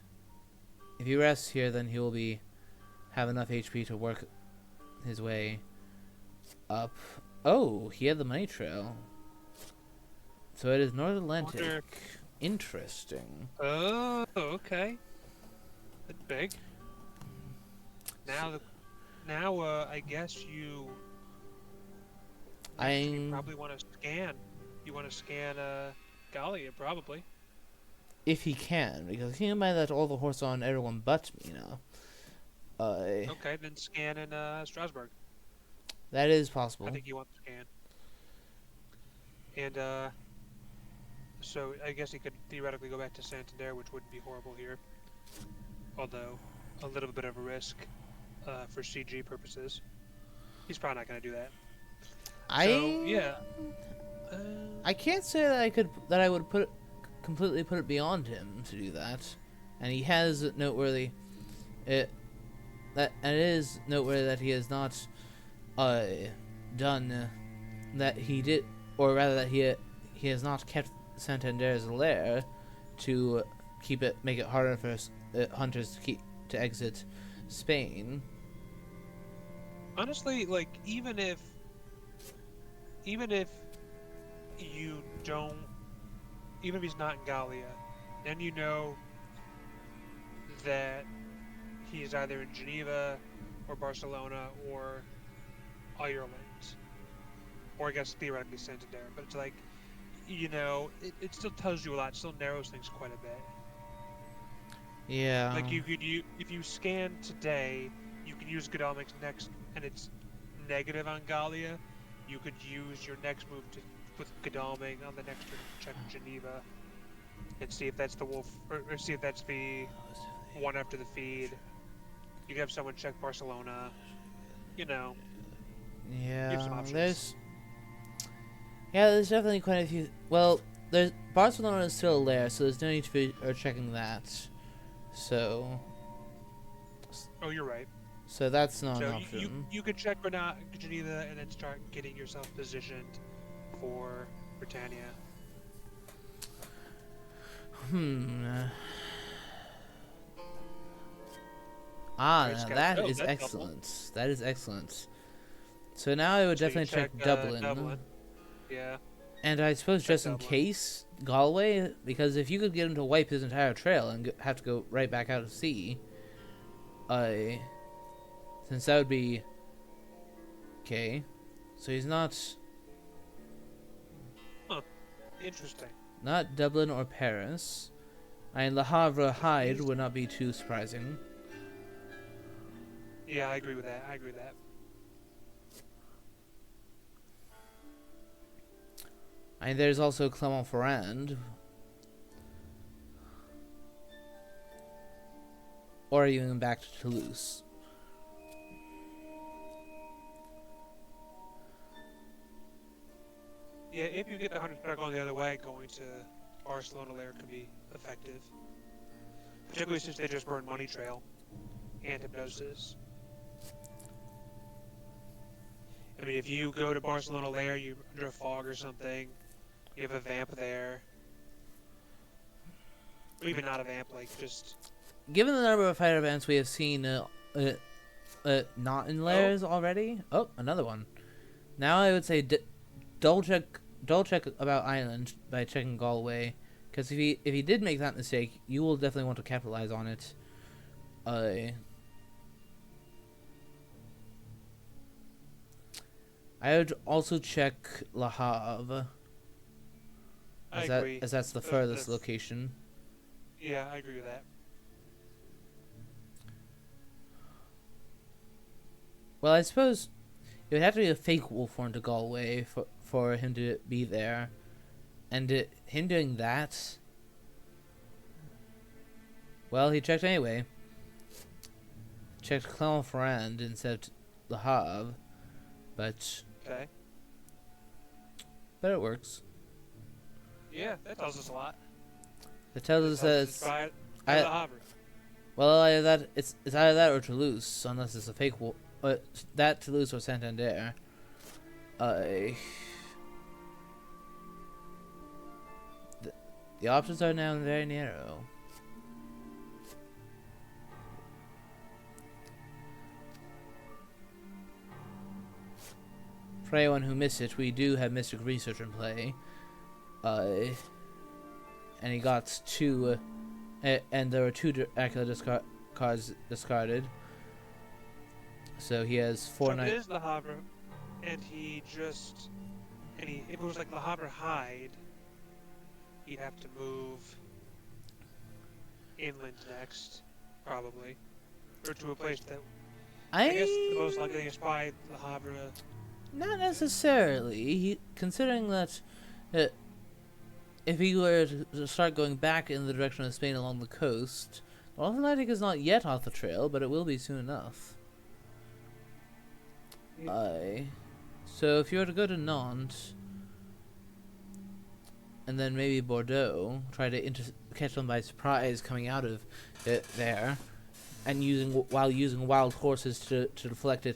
if he rests here, then he will have enough HP to work his way up. Oh, he had the money trail. So it is North Atlantic. Interesting. Oh, okay. That's big. Now, I guess you probably want to scan. You want to scan Gallia, probably. If he can, because he might let all the horse on everyone but me now. Okay, then scan in Strasbourg. That is possible. I think you want to scan. And so I guess he could theoretically go back to Santander, which wouldn't be horrible here. Although a little bit of a risk for CG purposes. He's probably not going to do that. I can't say that I would completely put it beyond him to do that, and he has noteworthy. It is noteworthy that he has not done that he did, or rather that he has not kept Santander's lair to make it harder for hunters to exit Spain. Honestly, like even if you don't, even if he's not in Gallia, then you know that he's either in Geneva or Barcelona or Ireland, or I guess theoretically Santander. But it's like, it still tells you a lot. It still narrows things quite a bit. Yeah. Like if you scan today, you can use Godalmic's next, and it's negative on Gallia. You could use your next move with Godalming on the next turn to check Geneva, and see if that's the wolf, or see if that's the one after the feed. You can have someone check Barcelona. Yeah. There's there's definitely quite a few. Well, Barcelona is still a lair, so there's no need to be checking that. So. Oh, you're right. So that's not an option. You could check Geneva and then start getting yourself positioned for Britannia. That is excellent. Double. That is excellent. So now I would definitely check Dublin. Yeah. And I suppose just in case, Galway, because if you could get him to wipe his entire trail and have to go right back out to sea, since that would be okay. So he's not. Interesting. Not Dublin or Paris. Le Havre Hyde would not be too surprising. Yeah, I agree with that. And there's also Clermont-Ferrand. Or even back to Toulouse. Yeah, if you get the 100 star going the other way, going to Barcelona Lair could be effective. Particularly since they just burned Money Trail and Hypnosis. I mean, if you go to Barcelona Lair, you're under a fog or something, you have a vamp there. Or even not a vamp, like just... Given the number of fighter events we have seen not in lairs already... Oh, another one. Now I would say double check about Island by checking Galway. Because if he did make that mistake, you will definitely want to capitalize on it. I would also check Le Havre. I agree. As that's the furthest location. Yeah, I agree with that. Well, I suppose it would have to be a fake wolf horn to Galway for him to be there. And him doing that... Well, he checked anyway. Checked Clermont-Ferrand instead of Le Havre. But... Okay. But it works. Yeah, that tells us a lot. It tells us that it's... Le Havre. Well, either it's either that or Toulouse, unless it's a fake wolf. That Toulouse or Santander. The options are now very narrow. For anyone who missed it, we do have Mystic Research in play. And he got two, and there were two Dracula cards discarded. So he has four. So it is Le Havre, and if it was like Le Havre Hyde, he'd have to move inland next, probably, or to a place that. I guess the most likely thing is probably Le Havre. Not necessarily. Considering that, if he were to start going back in the direction of Spain along the coast, North Atlantic is not yet off the trail, but it will be soon enough. So if you were to go to Nantes, and then maybe Bordeaux, try to catch them by surprise coming out of it there, and while using wild horses to deflect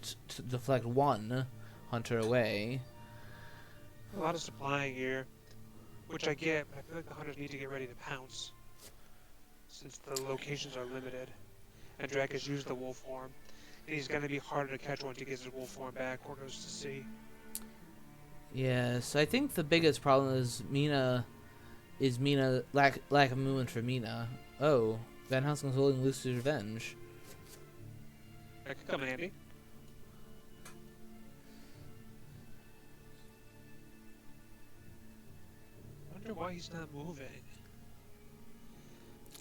one hunter away. A lot of supplying here, which I get, but I feel like the hunters need to get ready to pounce, since the locations are limited, and Drake has used the wolf form. And he's going to be harder to catch once he gets his wolf form back or goes to sea. Yes, I think the biggest problem is lack of movement for Mina. Oh, Van Helsing's holding Lucy's revenge. That could come in handy. I wonder why he's not moving.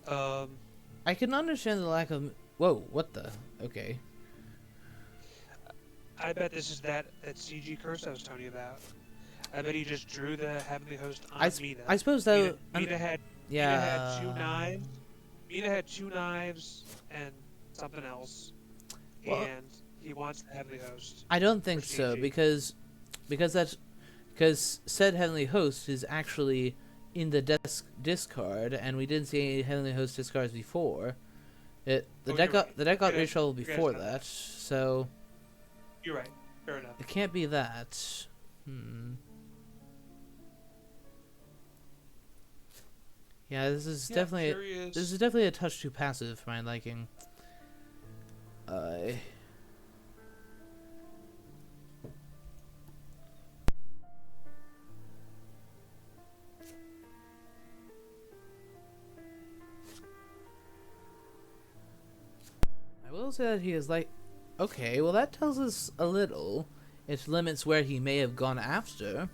I can understand the lack of... Whoa, what the... Okay. I bet this is that CG curse I was telling you about. I bet he just drew the Heavenly Host on Mina. I suppose that... Mina had two knives. Mina had two knives and something else. Well, and he wants the Heavenly Host. I don't think so, because said Heavenly Host is actually in the discard, and we didn't see any Heavenly Host discards before. The deck got reshuffled before that, so... You're right. Fair enough. It can't be that. Yeah, this is definitely a touch too passive for my liking. I will say that he is like... Okay, well that tells us a little. It limits where he may have gone after.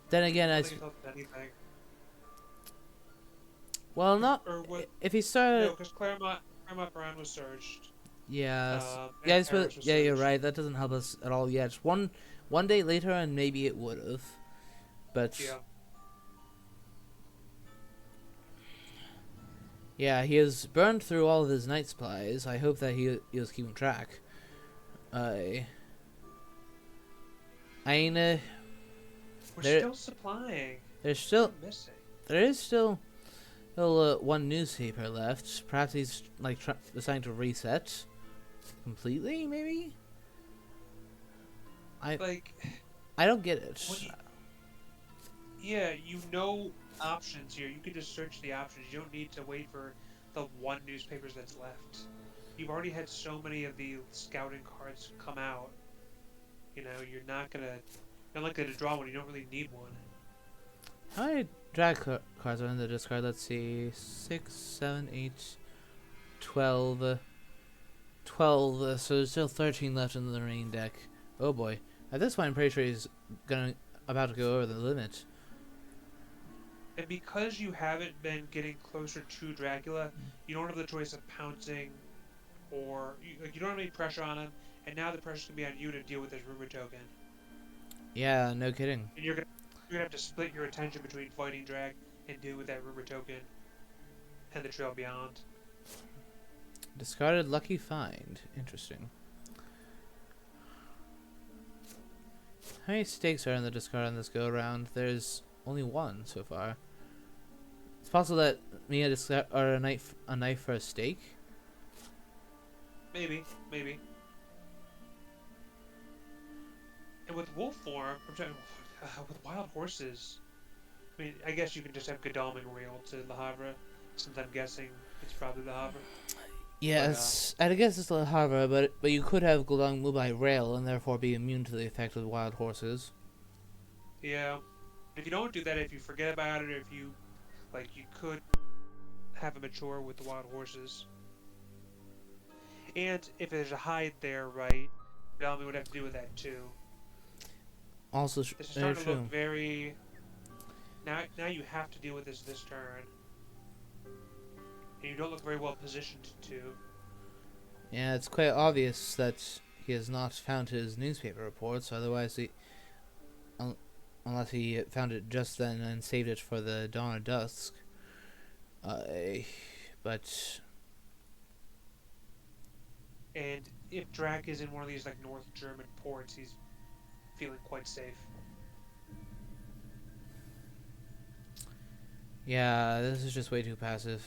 Then again, well, not... If he started... No, because Claremont Brown was surged. Yes. Yeah, you're right. That doesn't help us at all yet. One day later, and maybe it would have. But... Yeah. Yeah, he has burned through all of his night supplies. I hope that he was keeping track. We're There, still supplying. there's What are still, we missing? there is still one newspaper left. Perhaps he's like deciding to reset completely. Maybe. I Like, I don't get when it. you, yeah, you know options here. You can just search the options. You don't need to wait for the one newspapers that's left. You've already had so many of the scouting cards come out. You know, you're not likely to draw one. You don't really need one. How many drag cards are in the discard? Let's see. 6, 7, 8, 12. 12. So there's still 13 left in the remaining deck. Oh boy. At this point, I'm pretty sure he's about to go over the limit. And because you haven't been getting closer to Dracula, you don't have the choice of pouncing or you don't have any pressure on him. And now the pressure's gonna be on you to deal with this rumor token. Yeah, no kidding. And you're gonna have to split your attention between fighting Drag and deal with that rumor token and the trail beyond. Discarded Lucky Find. Interesting. How many stakes are in the discard on this go around? There's only one so far. It's possible that Mia discard or a knife for a stake. Maybe. And with wolf form, with wild horses, I mean, I guess you can just have Godalming rail to Le Havre, since I'm guessing it's probably Le Havre. Yes, I guess it's a Havre, but you could have Gulong move by rail and therefore be immune to the effect of wild horses. Yeah. If you don't do that, if you forget about it, or if you, you could have a mature with the wild horses. And if there's a hide there, right, Godalming would have to deal with that too. Also, This is starting to true. look very... Now you have to deal with this turn. And you don't look very well positioned to. Yeah, it's quite obvious that he has not found his newspaper reports. Otherwise, unless he found it just then and saved it for the dawn of dusk. But And if Drac is in one of these North German ports, he's feeling quite safe. yeah, this is just way too passive.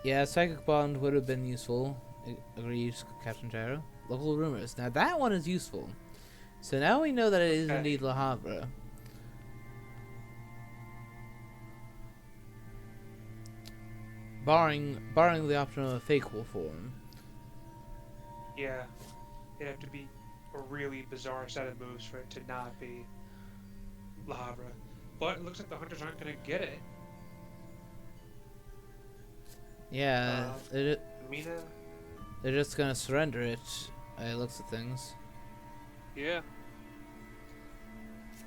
Yeah, Psychic Bond would have been useful. Agreed, Captain Gyro. Local rumors. Now that one is useful. So now we know that it is indeed Le Havre. Barring the option of a fake wolf form. Yeah, it'd have to be a really bizarre set of moves for it to not be Le Havre. But it looks like the hunters aren't going to get it. Yeah, Mina? they're just gonna surrender it. It looks at things. Yeah.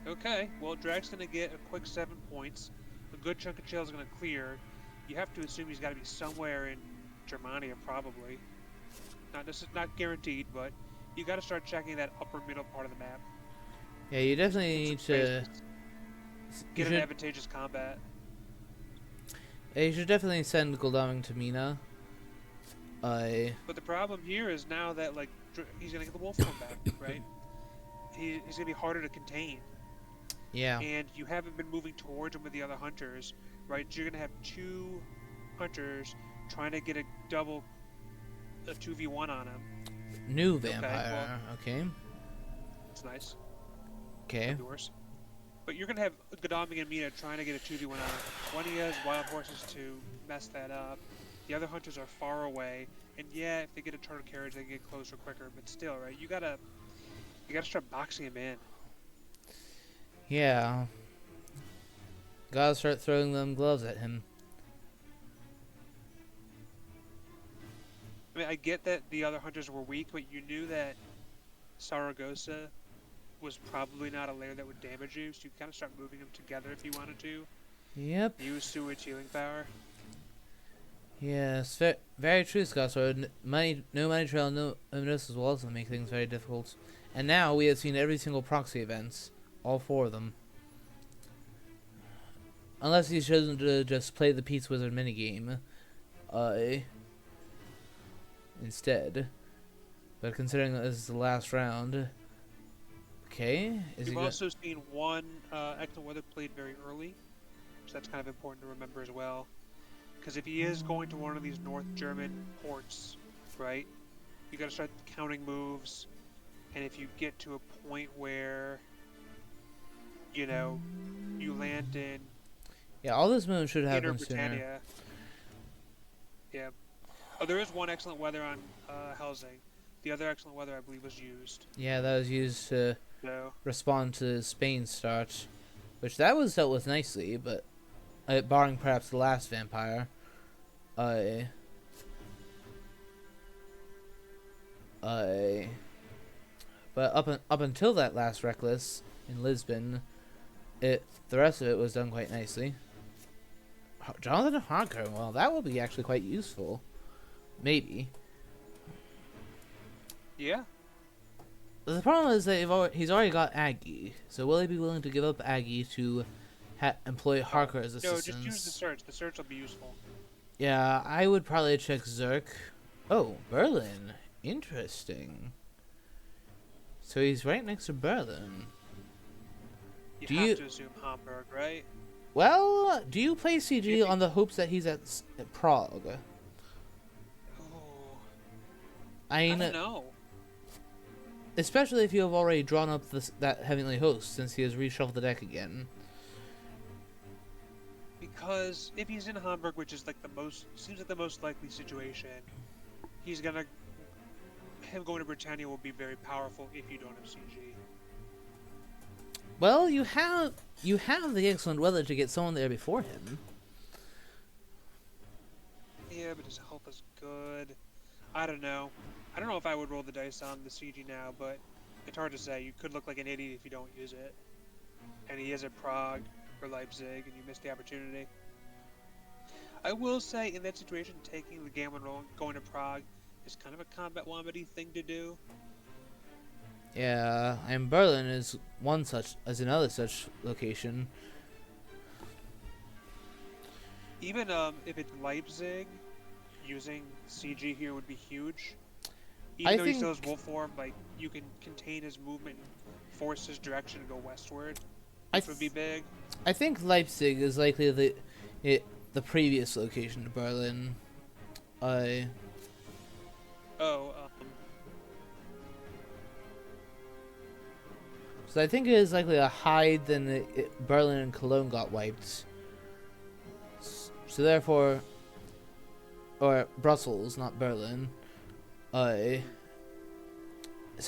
Okay, well, Drag's going to get a quick 7 points. A good chunk of Chill's going to clear. You have to assume he's got to be somewhere in Germania, probably. Not guaranteed, but you got to start checking that upper middle part of the map. Yeah, you definitely need to get an advantageous combat. Yeah, you should definitely send Goldaming to Mina. But the problem here is now that he's gonna get the wolf form back, right? He's gonna be harder to contain. Yeah. And you haven't been moving towards him with the other hunters, right? You're gonna have 2 hunters trying to get a 2v1 on him. New vampire. Okay. It's nice. Okay. Could be worse. But you're gonna have Godalming and Mina trying to get a 2v1 on him. One he has wild horses to mess that up. The other hunters are far away, and yeah, if they get a turtle carriage, they can get closer quicker. But still, right? You gotta start boxing him in. Yeah. Gotta start throwing them gloves at him. I mean, I get that the other hunters were weak, but you knew that Saragossa was probably not a lair that would damage you, so you kind of start moving them together if you wanted to. Yep. Use sewage healing power. Yes, very true, Scott. So no money trail, no Omnibus will also make things very difficult. And now we have seen every single proxy events, all 4 of them. Unless he's chosen to just play the Peace Wizard minigame, instead. But considering that this is the last round, Okay. Is he We've good? also seen one excellent weather played very early, so that's kind of important to remember as well. Because if he is going to one of these North German ports, right, you got to start counting moves. And if you get to a point where, you know, you land in Yeah, all this moon should Inner happen sooner. Britannia, yeah. Oh, there is one excellent weather on Helsing. The other excellent weather, I believe, was used. Yeah, that was used to So, respond to Spain's start, which that was dealt with nicely, but barring perhaps the last vampire, I, I, but up until that last reckless in Lisbon, the rest of it was done quite nicely. Jonathan Harker, well, that will be actually quite useful, maybe. yeah. The problem is that he's already got Aggie, so will he be willing to give up Aggie to employ Harker as assistance? No, just use the search. The search will be useful. Yeah, I would probably check Zerk. Oh, Berlin. Interesting. So he's right next to Berlin. You have to assume Hamburg, right? Well, do you play CG on the hopes that he's at Prague? Oh, I I mean, don't know. especially if you have already drawn up that Heavenly Host, since he has reshuffled the deck again. Because if he's in Hamburg, which is like seems like the most likely situation, him going to Britannia will be very powerful if you don't have CG. Well, you have the excellent weather to get someone there before him. Yeah, but his health is good. I don't know. I don't know if I would roll the dice on the CG now, but it's hard to say. You could look like an idiot if you don't use it. And he is at Prague or Leipzig, and you missed the opportunity. I will say, in that situation, taking the gamble and going to Prague is kind of a CombatWombat thing to do. Yeah, and Berlin is another such location. Even if it's Leipzig, using CG here would be huge. Even though he still has wolf form, like, you can contain his movement and force his direction to go westward, which would be big. I think Leipzig is likely the previous location to Berlin. So I think it is likely a hide than Berlin and Cologne got wiped. So therefore, or Brussels, not Berlin. So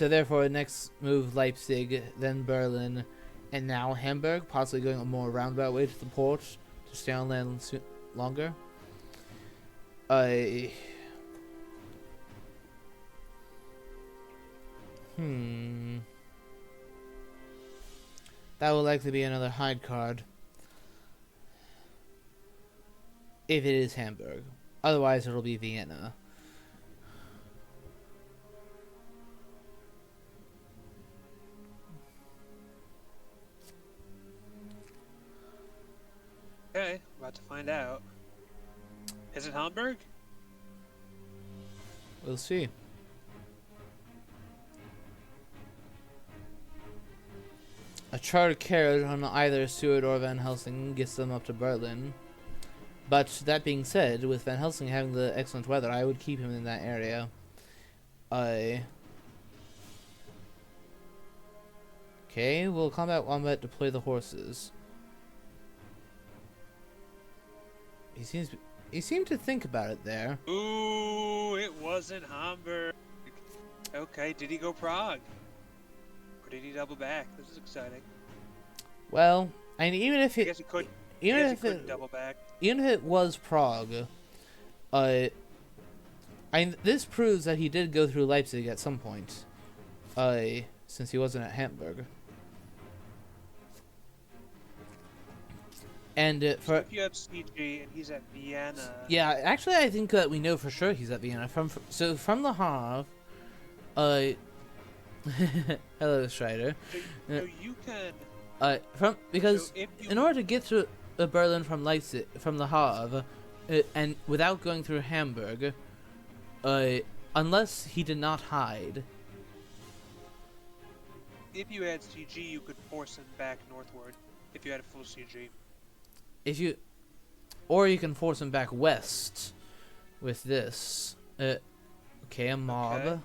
therefore, next move Leipzig, then Berlin, and now Hamburg, possibly going a more roundabout way to the port to stay on land longer. That will likely be another hide card. If it is Hamburg. Otherwise, it'll be Vienna. Okay, about to find out. Is it Hamburg? We'll see. A chartered carriage on either Seward or Van Helsing gets them up to Berlin. But that being said, with Van Helsing having the excellent weather, I would keep him in that area. Okay, will CombatWombat deploy the horses? He seemed to think about it there. Ooh, it wasn't Hamburg. Okay, did he go Prague? Or did he double back? This is exciting. Well, I mean, even if I guess he could. even if it double back. Even if it was Prague, this proves that he did go through Leipzig at some point, since he wasn't at Hamburg. And So if you have CG and he's at Vienna. Yeah, actually, I think that we know for sure he's at Vienna. From the Havre. Hello, Strider. So you can. Because in order to get to Berlin from Leipzig, from the Havre, and without going through Hamburg, unless he did not hide. if you had CG, you could force him back northward. If you had a full CG. If you, or you can force him back west with this. Okay, a mob. Okay.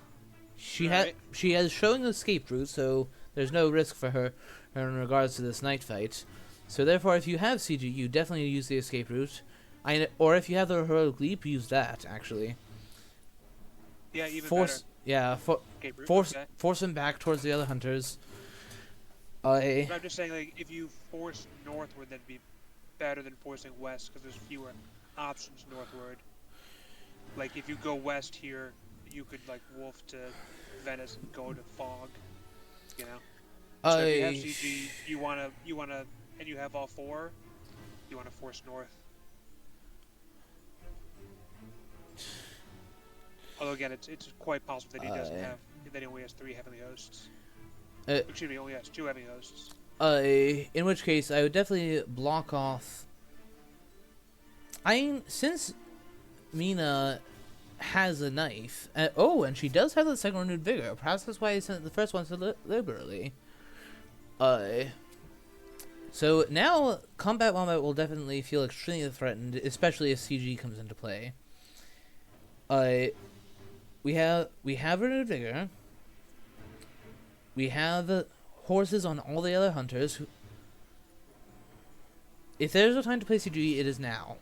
She has shown the escape route, so there's no risk for her in regards to this night fight. So therefore, if you have CG, you definitely use the escape route. Or if you have the heroic leap, use that actually. Yeah, even Force, better. yeah, Escape route, force okay. force him back towards the other hunters. But I'm just saying, like, if you force northward, that'd be better than forcing west, because there's fewer options northward. Like, if you go west here, you could, like, wolf to Venice and go to Fog, you know? So if you have CG, you wanna, and you have all four, you wanna force north. Although again, it's quite possible that he doesn't have, that he only has 3 heavenly hosts. Excuse me, only has 2 heavenly hosts. In which case, I would definitely block off. Since Mina has a knife, and she does have the second renewed vigor. Perhaps that's why I sent the first one so liberally. So now CombatWombat will definitely feel extremely threatened, especially if CG comes into play. We have renewed vigor. We have horses on all the other hunters. If there's a time to play CG, it is now.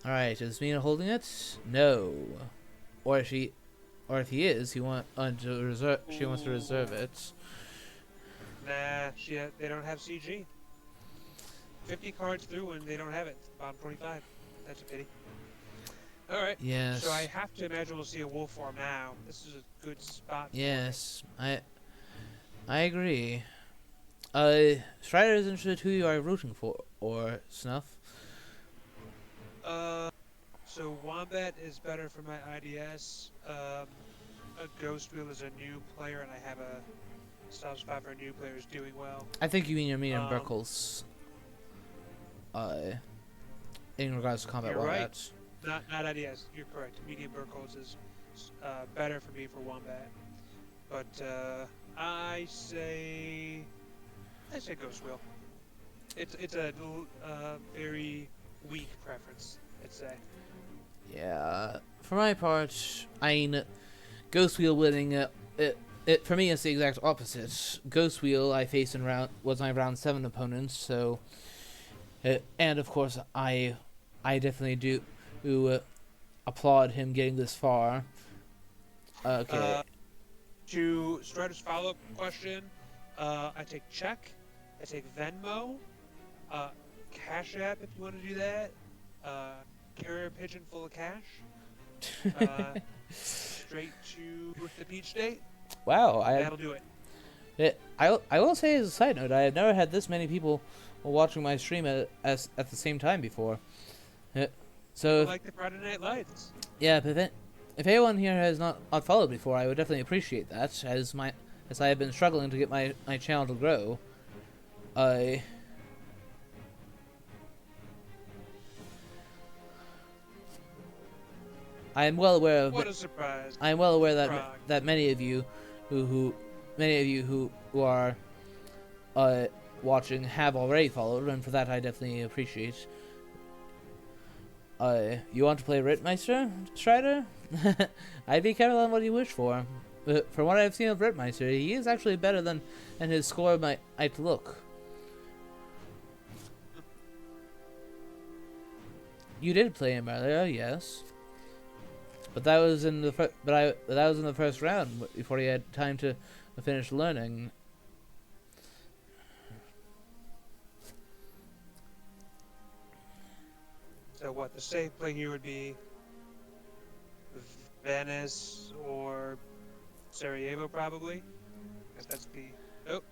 Alright, is Mina holding it? No. Or if he is, she wants to reserve it. Nah, they don't have CG. 50 cards through and they don't have it. Bottom 25. That's a pity. Alright. Yes. So I have to imagine we'll see a wolf form now. This is a good spot. Yes, I agree. Strider is interested who you are rooting for, or Snuff. So Wombat is better for my IDS. A Ghostwheel is a new player, and I have a stop spot for new players doing well. I think you mean your medium Burkles. In regards to combat Wombat. Right. Not IDS. You're correct. Medium Burkles is better for me for Wombat. But I say Ghostwheel. It's a very weak preference, I'd say. Yeah, for my part, Ghostwheel winning. For me, it's the exact opposite. Ghostwheel I faced was my round 7 opponent, so, and of course I definitely do applaud him getting this far. Okay. To Strider's follow-up question, I take check, I take Venmo, Cash App if you want to do that, carrier pigeon full of cash, straight to the beach date. Wow, that'll do it. I will say as a side note, I have never had this many people watching my stream at the same time before. So like the Friday Night Lights. Yeah, but if anyone here has not followed before, I would definitely appreciate that, as I have been struggling to get my channel to grow. I am well aware of. What a surprise! I am well aware that many of you who are watching have already followed, and for that I definitely appreciate. You want to play Rittmeister, Strider? I'd be careful on what you wish for. From what I've seen of Rittmeister, he is actually better than his score might look. You did play him earlier, yes. But that was in the first round before he had time to finish learning. So what the safe play here would be Venice or Sarajevo, probably. I guess that's the. Oh.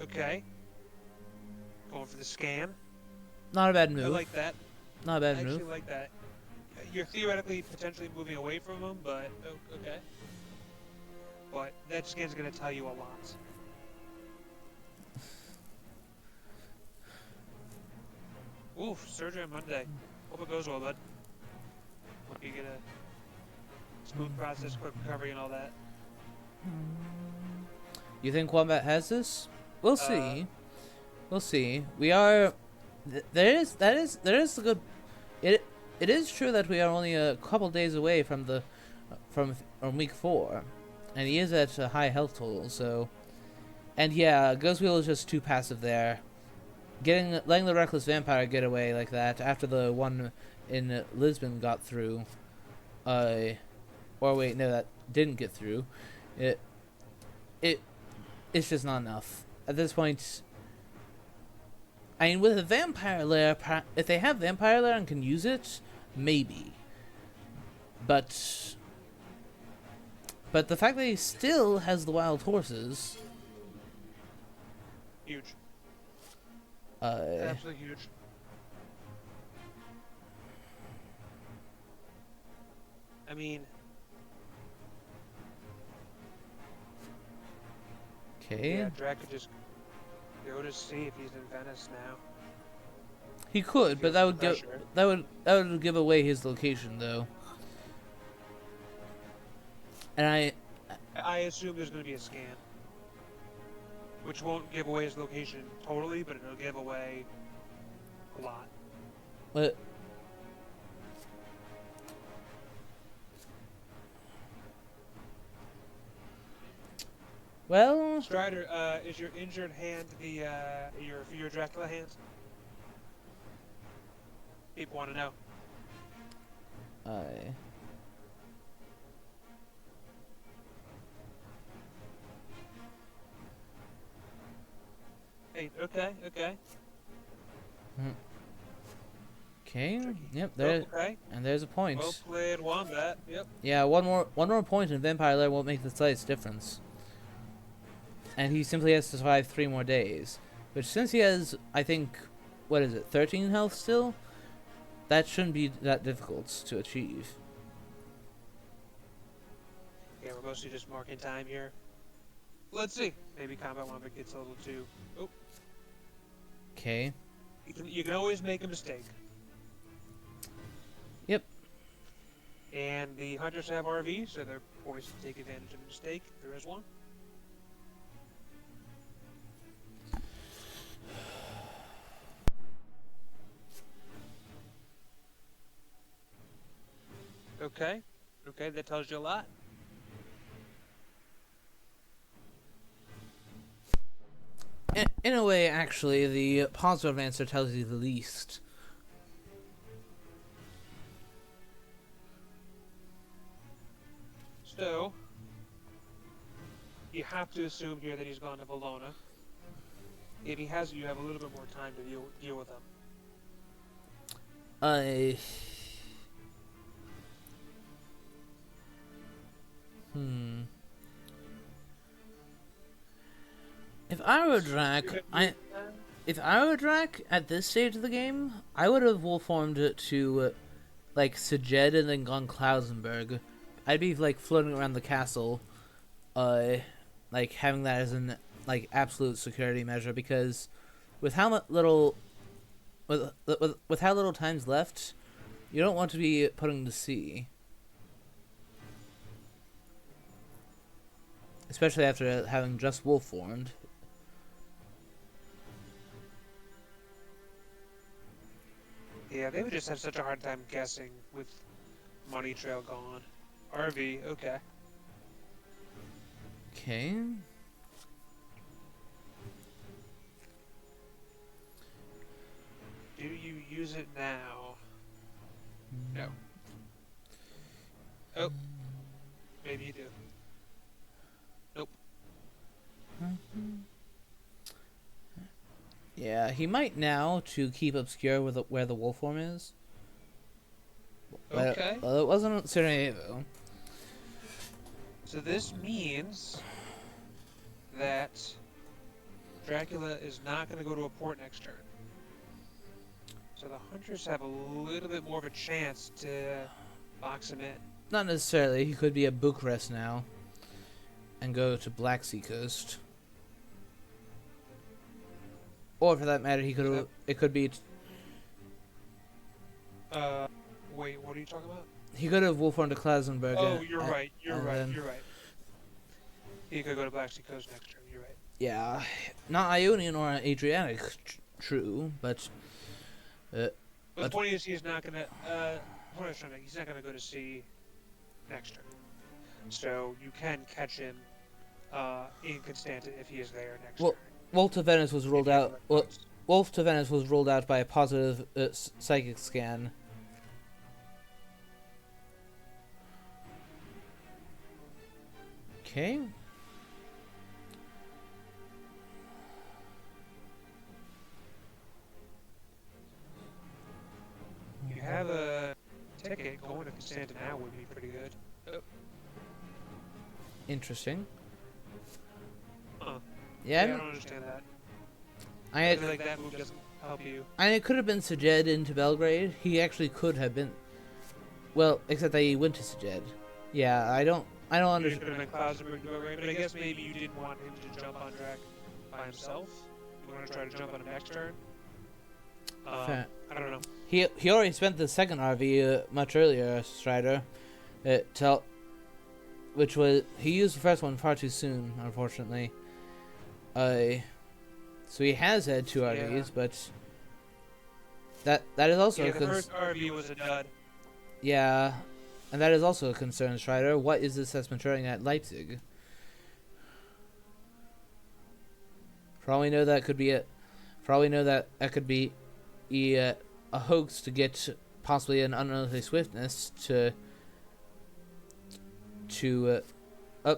Okay. Going for the scam. Not a bad move. I like that. Not a bad I move. actually like that. You're theoretically potentially moving away from him, but okay. But that scam's gonna tell you a lot. Oof, surgery on Monday. Hope it goes well, bud. Hope you get Smooth process, quick recovery, and all that. You think Wombat has this? We'll Uh, see. We'll see. We are. There is a good. It it is true that we are only a couple days away from week 4, and he is at a high health total. So, and yeah, Ghostwheel is just too passive there. Letting the reckless vampire get away like that after the one in Lisbon got through. Or wait, no, that didn't get through. It it's just not enough at this point. I mean, with a vampire lair, if they have vampire lair and can use it, maybe. But the fact that he still has the wild horses, huge. Absolutely huge. I mean, okay. yeah, Drac could just go to see if he's in Venice now. He could, but that would Pressure. give away his location though. And I assume there's going to be a scan, which won't give away his location totally, but it'll give away a lot. Well, Strider, is your injured hand your Dracula hand? People want to know. Hey, okay. Okay. Yep. Okay. And there's a point. Well played, Wombat. Yep. Yeah. One more point in Vampire Lair won't make the slightest difference. And he simply has to survive 3 more days. Which, since he has, I think, 13 health still? That shouldn't be that difficult to achieve. Yeah, we're mostly just marking time here. Let's see. Maybe CombatWombat gets a little too. Oh. Okay. You can always make a mistake. Yep. And the hunters have RV, so they're poised to take advantage of a mistake. There is one. Okay. Okay, that tells you a lot. In a way, actually, the positive answer tells you the least. So, you have to assume here that he's gone to Bologna. If he has, you have a little bit more time to deal with him. If I were Drac at this stage of the game, I would have wolf formed to like Szeged and then gone Klausenberg. I'd be like floating around the castle, like having that as an like absolute security measure, because with how little with how little time's left, you don't want to be putting to sea. Especially after having just wolf formed. Yeah, they would just have such a hard time guessing with money trail gone. RV, okay. Okay. Do you use it now? No. Oh. Maybe you do. Nope. Yeah, he might now to keep obscure with where the wolf form is. Okay. Well, it wasn't Sarajevo. So this means that Dracula is not going to go to a port next turn. So the hunters have a little bit more of a chance to box him in. Not necessarily. He could be at Bucharest now and go to Black Sea coast. Or for that matter, he could. It could be. Wait, what are you talking about? He could have Wolfhorn to Klasenberg. Oh, you're right. And then, You're right. He could go to Black Sea Coast next turn. You're right. yeah, not Ionian or Adriatic, true, but. But the point is, he's not gonna. What I was trying to make, he's not gonna go to sea next turn. So you can catch him in Constanta if he is there next turn. Wolf to Venice was ruled out. Well, Close. Wolf to Venice was ruled out by a positive psychic scan. Okay. If you have a ticket, going to Constanta now would be pretty good. Oh. Interesting. Huh. Yeah, I don't understand that. I I feel like that move doesn't help you. and it could have been Szeged into Belgrade. He actually could have been. Well, except that he went to Szeged. Yeah, I don't You understand. could have been Klausner, but I guess maybe you didn't want him to jump on Drac by himself. You want to try to jump on him next turn. I don't know. He already spent the second RV much earlier, Strider. Which was he used the first one far too soon, unfortunately. So he has had two RVs, but that is also Yeah, the first RV was a dud. yeah, and that is also a concern, Strider. What is this that's maturing at Leipzig? For all we know, that could be it. For all we know, that could be a hoax to get possibly an unearthly swiftness to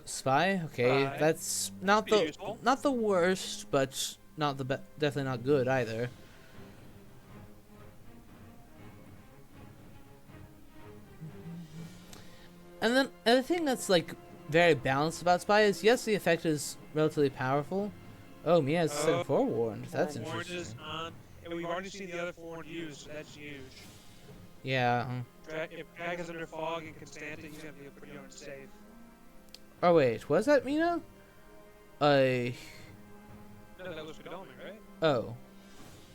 spy. Okay, Spy. that's not Be the useful. not the worst, but not the definitely not good either. And then the thing that's like very balanced about spy is yes, the effect is relatively powerful. Oh, Mia has said forewarned. That's Forewarned is interesting. on, and we've already seen the other forewarned used, so that's huge. Yeah. If Drag is under fog and Constanta, he's gonna be pretty darn safe. Oh wait, was that Mina? No, that was Godalming, right? Oh.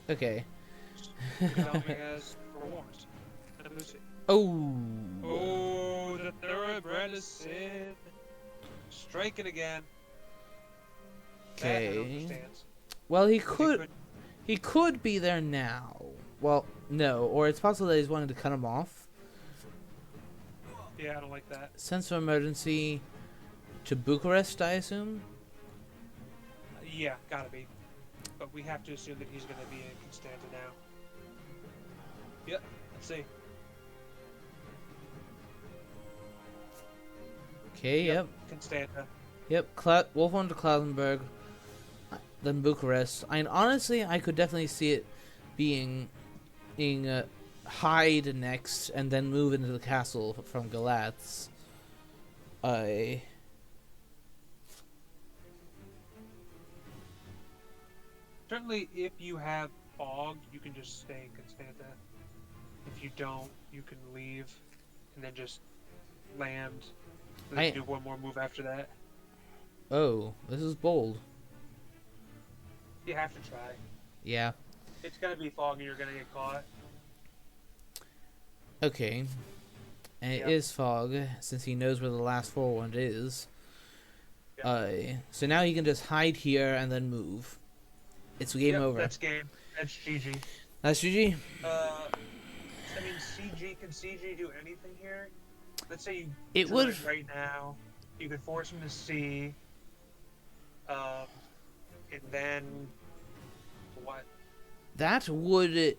Okay. Godalming has forewarned. And Lucy. Oh. Oh, the thoroughbred is sin. Striking again. That I don't Okay. understand. Well, he 'Cause could. He could be there now. Well, no, or it's possible that he's wanting to cut him off. Yeah, I don't like that. Sense of emergency to Bucharest, I assume. Yeah, gotta be. But we have to assume that he's gonna be in Constanta now. Yep, let's see. Okay, yep. Constanta. Yep, Wolfhorn to Klausenberg, then Bucharest. I mean, honestly, I could definitely see it being Hyde next, and then move into the castle from Galatz. Certainly, if you have fog, you can just stay in Constanta. If you don't, you can leave and then just land. And then do one more move after that. Oh, this is bold. You have to try. Yeah. It's gonna be foggy. You're gonna get caught. Okay. And it Yep. is fog, since he knows where the last forewarned is. Yep. So now he can just hide here and then move. It's game over. That's game. That's GG. That's GG? I mean, CG, can CG do anything here? Let's say you It drew would. right now. You could force him to C. And then what? That would.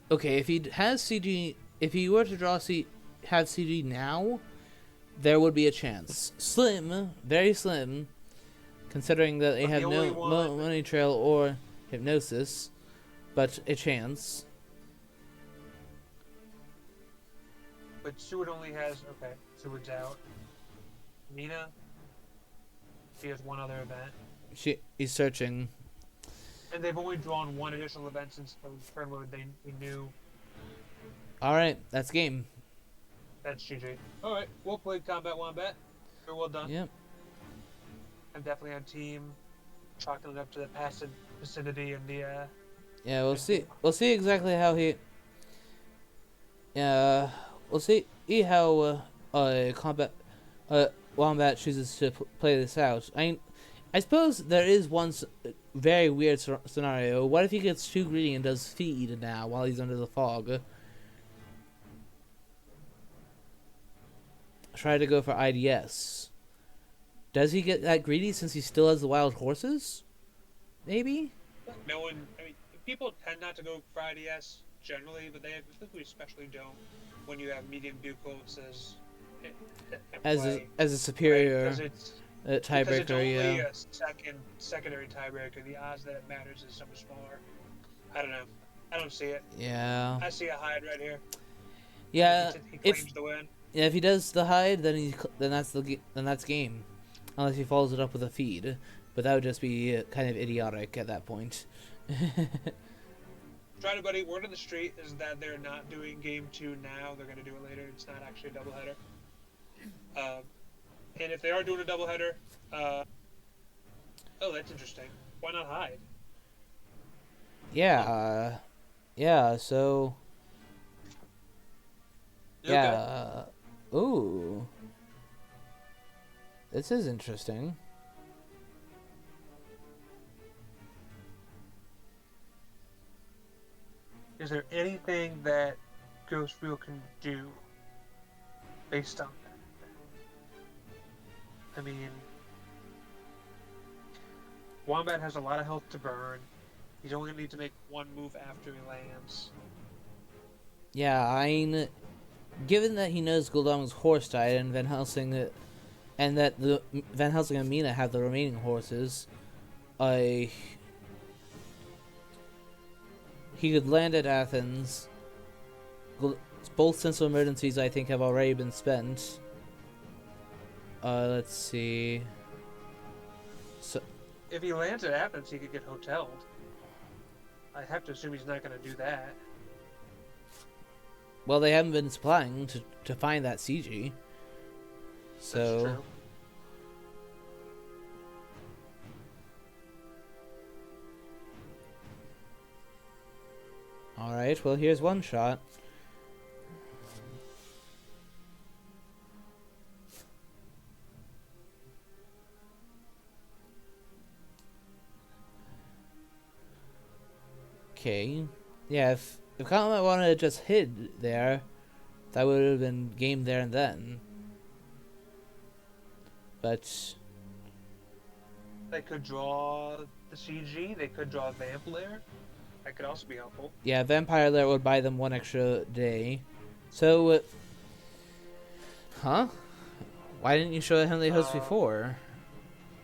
Okay, if he has CG. If he were to have CG now, there would be a chance. Slim, very slim, considering that they But have the no only one- money trail or hypnosis, but a chance. But Seward only has Seward's out. Mina, she has one other event, He's searching. and they've only drawn one additional event since the turn mode we knew. All right, that's game. That's GG. All right, we'll play CombatWombat. Very well done. Yep. I'm definitely on team, chalking it up to the passive vicinity and the. Yeah, we'll see. We'll see exactly how he. we'll see how combat Wombat chooses to play this out. I suppose there is one very weird scenario. What if he gets too greedy and does feed now while he's under the fog? Try to go for IDS. Does he get that greedy since he still has the wild horses? Maybe? No one. I mean, people tend not to go for IDS generally, but they especially don't when you have medium bucals as a superior because it's tiebreaker. only Yeah. a secondary tiebreaker. The odds that it matters is so much smaller. I don't know. I don't see it. Yeah. I see a hide right here. Yeah. He claims the win. Yeah, if he does the hide, then that's game, unless he follows it up with a feed. But that would just be kind of idiotic at that point. Try to, buddy. Word on the street is that they're not doing game 2 now. They're going to do it later. It's not actually a doubleheader. And if they are doing a doubleheader, oh, that's interesting. Why not hide? Yeah. Yeah. So. Yeah. Ooh. This is interesting. Is there anything that Ghostwheel can do based on that? I mean, Wombat has a lot of health to burn. He's only going to need to make one move after he lands. Yeah, I mean, given that he knows Gul'dam's horse died and Van Helsing, and that the Van Helsing and Mina have the remaining horses, he could land at Athens. Both sense of emergencies, I think, have already been spent. Let's see. So, if he lands at Athens, he could get hoteled. I have to assume he's not going to do that. well, they haven't been supplying to find that CG. So. That's true. Alright, well, here's one shot. Okay. Yeah, if Combat wanted to just hid there, that would have been game there and then. But They could draw the CG. They could draw Vamp Lair. That could also be helpful. yeah, Vampire Lair would buy them one extra day. So, huh? Why didn't you show the Heavenly Host before?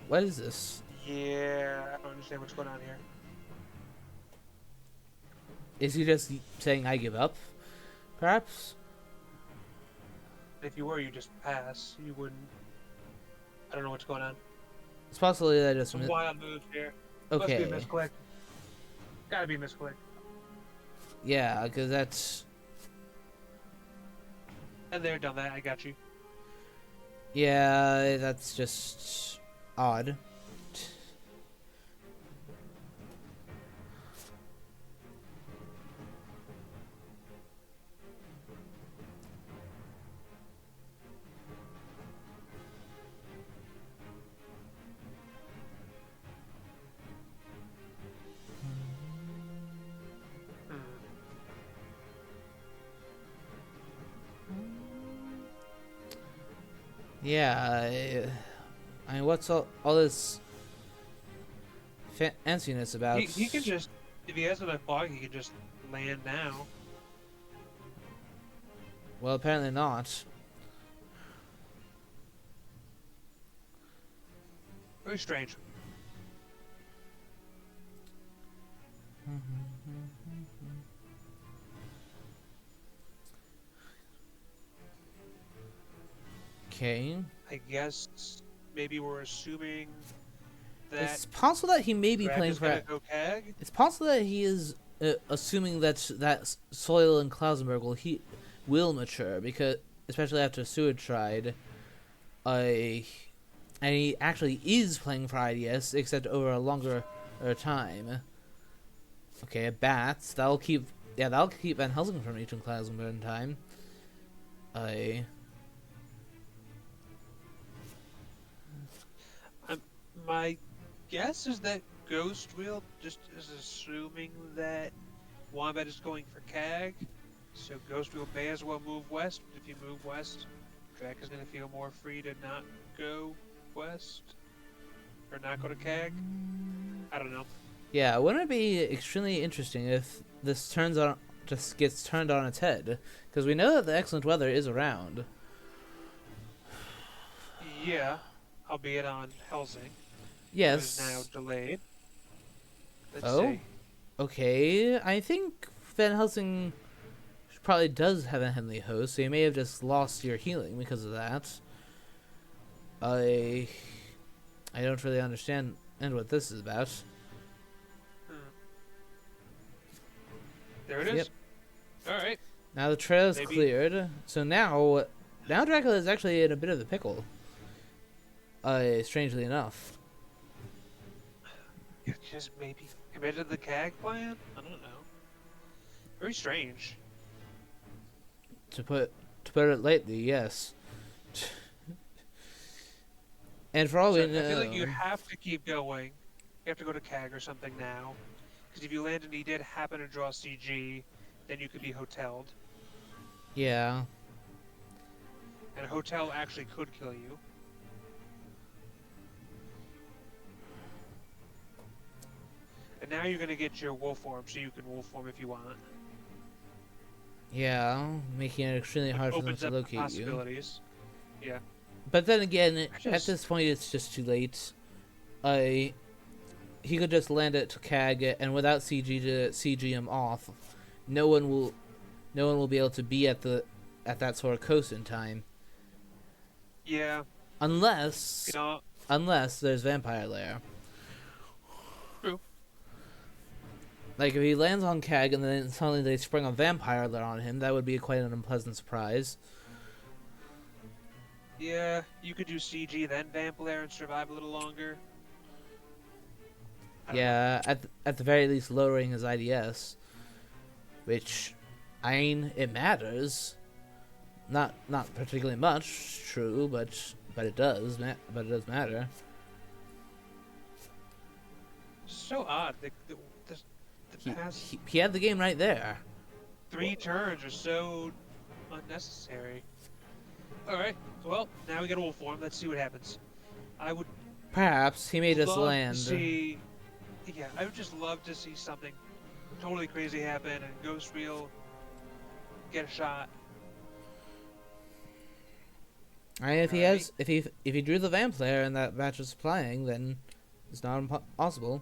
What is this? Yeah, I don't understand what's going on here. Is he just saying I give up? Perhaps? If you were, you just pass. You wouldn't. I don't know what's going on. It's possible that I just Some wild moves here. okay. Must be a misclick. Gotta be a misclick. Yeah, because that's... And there, done that. I got you. Yeah, that's just odd. Yeah, I mean, what's all this fanciness about? He can just, if he has enough fog, he can just land now. Well, apparently not. Very strange. Okay. I guess maybe we're assuming that It's possible that he may be playing Dracula's for. gonna go Kag. It's possible that he is assuming that Soil and Klausenberg will mature, because especially after Seward tried, and he actually is playing for IDS, except over a longer time. Okay, bats that'll keep Van Helsing from reaching Klausenberg in time. I Um, my guess is that Ghostwheel just is assuming that Wombat is going for CAG, so Ghostwheel may as well move west. If you move west, Drac is going to feel more free to not go west or not go to CAG. I don't know. Yeah, wouldn't it be extremely interesting if this turns on just gets turned on its head? Because we know that the excellent weather is around. Yeah, albeit on Helsing, who is now Yes. delayed. Let's Oh, see. okay. I think Van Helsing probably does have a heavenly host, so you may have just lost your healing because of that. I I don't really understand what this is about. Hmm. There it is. Yep. All right. Now the trail is Maybe. cleared, so now Dracula is actually in a bit of a pickle. Strangely enough, You just maybe committed the CAG plan? I don't know. Very strange. to put it lightly, yes. And for all So we I feel like you know, have to keep going. You have to go to CAG or something now. Because if you land and he did happen to draw CG, then you could be hoteled. yeah, And a hotel actually could kill you. And now you're going to get your wolf form, so you can wolf form if you want. yeah, making it extremely Which hard for them opens to up locate you. possibilities. Yeah. But then again, at Just, this point, it's just too late. I He could just land it to CAG, and without CG to CG him off, no one will be able to be at that sort of coast in time, yeah. unless You know, there's Vampire Lair. true. Like if he lands on CAG and then suddenly they spring a Vampire Lair on him, that would be quite an unpleasant surprise. Yeah, you could do CG, then Vamp Lair and survive a little longer. I don't know. Yeah, at the very least lowering his IDS, which, I mean, it matters. Not particularly much, true, but it does matter. So odd. The past He had the game right there. 3 turns are so unnecessary. Alright, well, now we get a wolf form. Let's see what happens. I would Perhaps he may just love land. to see... Yeah, I would just love to see something totally crazy happen and Ghostwheel get a shot. If he Alright. has, if he drew the Vamp Lair and that batch is supplying, then it's not impossible.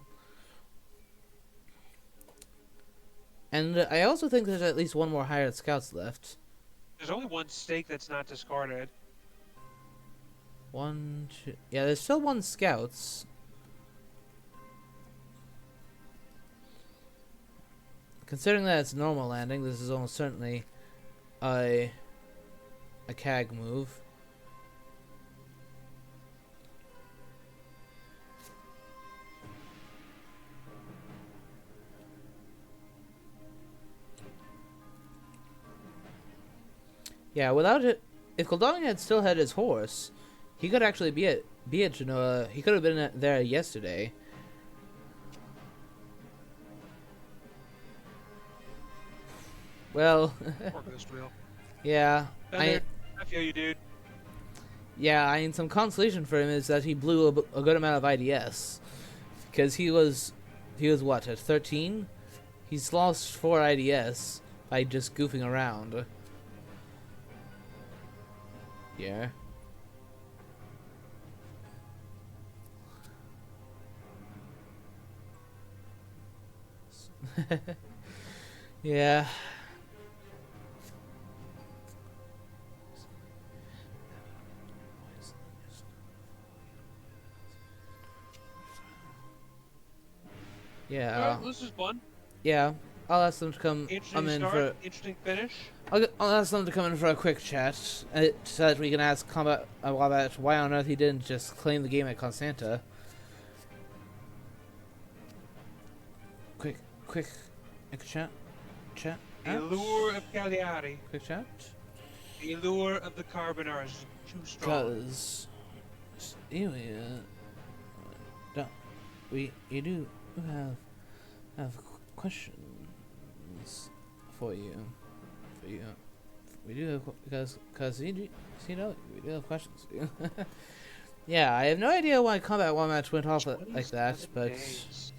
And I also think there's at least one more hired scouts left. There's only one stake that's not discarded. One, two, yeah, there's still one scouts. Considering that it's normal landing, this is almost certainly a CAG move. Yeah, without it, if Goldong had still had his horse, he could actually be at Genoa. He could have been there yesterday. Well, Poor Ghostwheel. yeah, I feel you, dude. yeah. I mean, some consolation for him is that he blew a good amount of IDS, because he was what, at 13? He's lost 4 IDS by just goofing around. Yeah. Yeah. Yeah. Alright, this is fun. Yeah. I'll ask them to come Interesting in start, for. interesting finish. I'll ask them to come in for a quick chat, so that we can ask CombatWombat why on earth he didn't just claim the game at Constanta. Quick chat. The allure of Cagliari. Quick chat. The allure of the Carbonar is too strong. Because you don't you do have questions for you for you. We do have because you know we do have questions for you. Yeah, I have no idea why CombatWombat went off like that, 27 but days.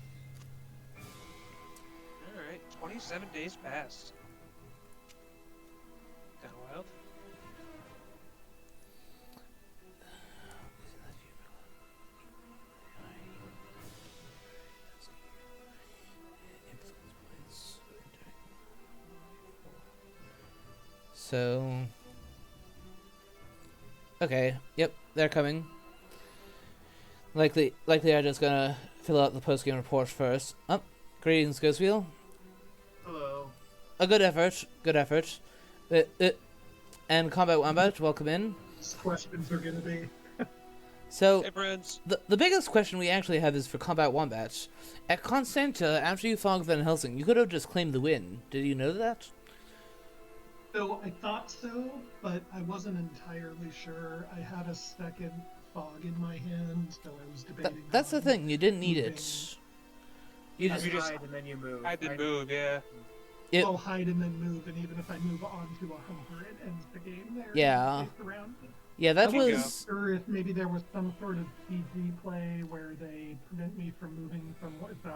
Alright, 27 days passed. Kinda wild. so okay, yep, they're coming. Likely I'm just gonna fill out the post-game report first. Oh, greetings, Ghostwheel. Hello. A good effort, good effort. And CombatWombat, welcome in. Questions are gonna be. So, Hey, friends. the biggest question we actually have is for CombatWombat. At Constanta, after you fought Van Helsing, you could have just claimed the win. Did you know that? So I thought so, but I wasn't entirely sure. I had a second fog in my hand, so I was debating. That's the on thing, you didn't need moving. it. You You just hide and then you move. I did move, yeah. It- Oh, hide and then move, and even if I move onto a humper, it ends the game there. Yeah. It's around me. Yeah, that I wasn't was... sure if maybe there was some sort of CG play where they prevent me from moving from what, but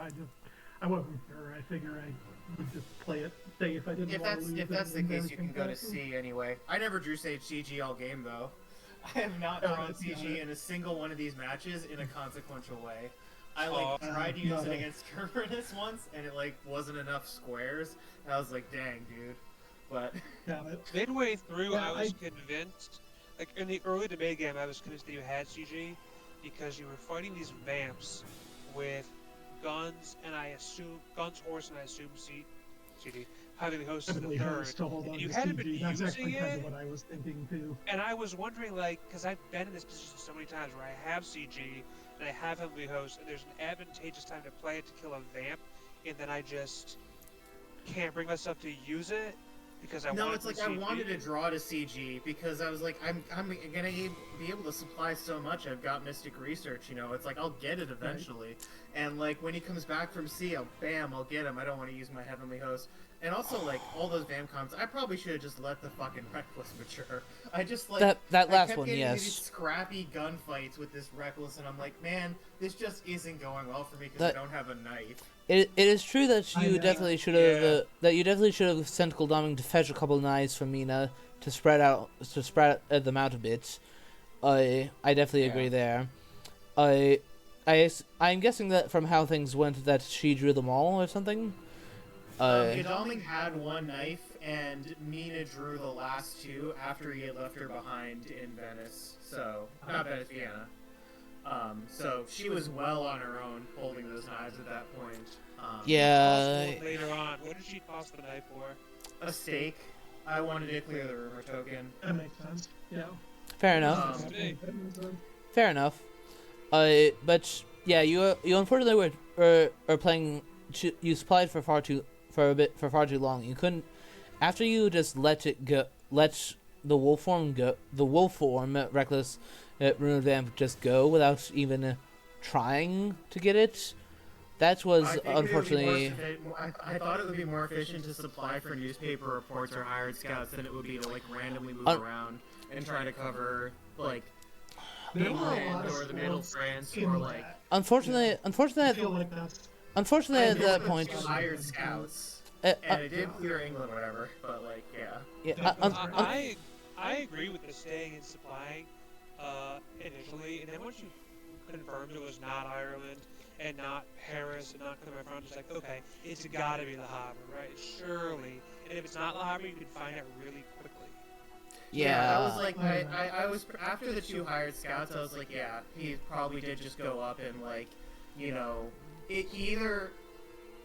I wasn't sure. I figure I would just play it safe. I didn't If want that's to lose if that's the and case, you everything can go to else. C anyway. I never drew Sage CG all game though. I have not Oh, drawn that's CG not it. in a single one of these matches in a consequential way. I Oh, tried to use not it it. against Kerberos once, and it wasn't enough squares. And I was like, dang, dude. But Got it. Midway through, Yeah, I was convinced, like in the early debate game, I was convinced that you had CG because you were fighting these vamps with guns, and guns, horse, and I assume CG, having host in the Definitely third. has to hold on You to hadn't been CG. That's actually using kind it? of what I was thinking too. And I was wondering, like, because I've been in this position so many times where I have CG and I have Heavenly Host, and there's an advantageous time to play it to kill a vamp, and then I just can't bring myself to use it because I no, want it's it like to I CG. wanted to draw to CG because I was like, I'm gonna be able to supply so much. I've got Mystic Research, you know. It's like I'll get it eventually, and like when he comes back from C, I'll get him. I don't want to use my Heavenly Host. And also, like, all those Vamcons, I probably should have just let the fucking Reckless mature. I just, like... That I last kept one, getting yes. these scrappy gunfights with this Reckless, and I'm like, man, this just isn't going well for me because I don't have a knife. It is true that I you know. definitely should have Yeah. sent Gul'daming to fetch a couple knives from Mina to spread out them out a bit. I definitely agree there. I'm guessing that from how things went that she drew them all or something. Godalming had one knife, and Mina drew the last two after he had left her behind in Venice. So, not Venice, Vienna. So she was well on her own holding those knives at that point. Yeah. Also, later on, what did she toss the knife for? A stake. I wanted to clear the rumor token. That makes sense. Yeah. Fair enough. Hey. Fair enough. But yeah, you unfortunately were playing. You supplied for far too long. You couldn't. After you just let the wolf form go. The wolf form, Reckless, Ruined Vamp just go without even trying to get it. That was I figured unfortunately. I thought it would be more efficient to supply for newspaper reports or hired scouts than it would be to randomly move around and try to cover There were a lot England of or the Middle sports France in or that. Unfortunately, I feel like that's unfortunately at that point. hired scouts. Uh, And it did clear England or whatever, but yeah. yeah, I agree with the staying and supplying initially, and then once you confirmed it was not Ireland and not Paris and not coming from, it's like, okay, it's got to be the Havre, right? Surely. And if it's not the Havre, you can find out really quickly. yeah. I was like, I was after the two hired scouts. I was like, yeah, he probably did just go up and it either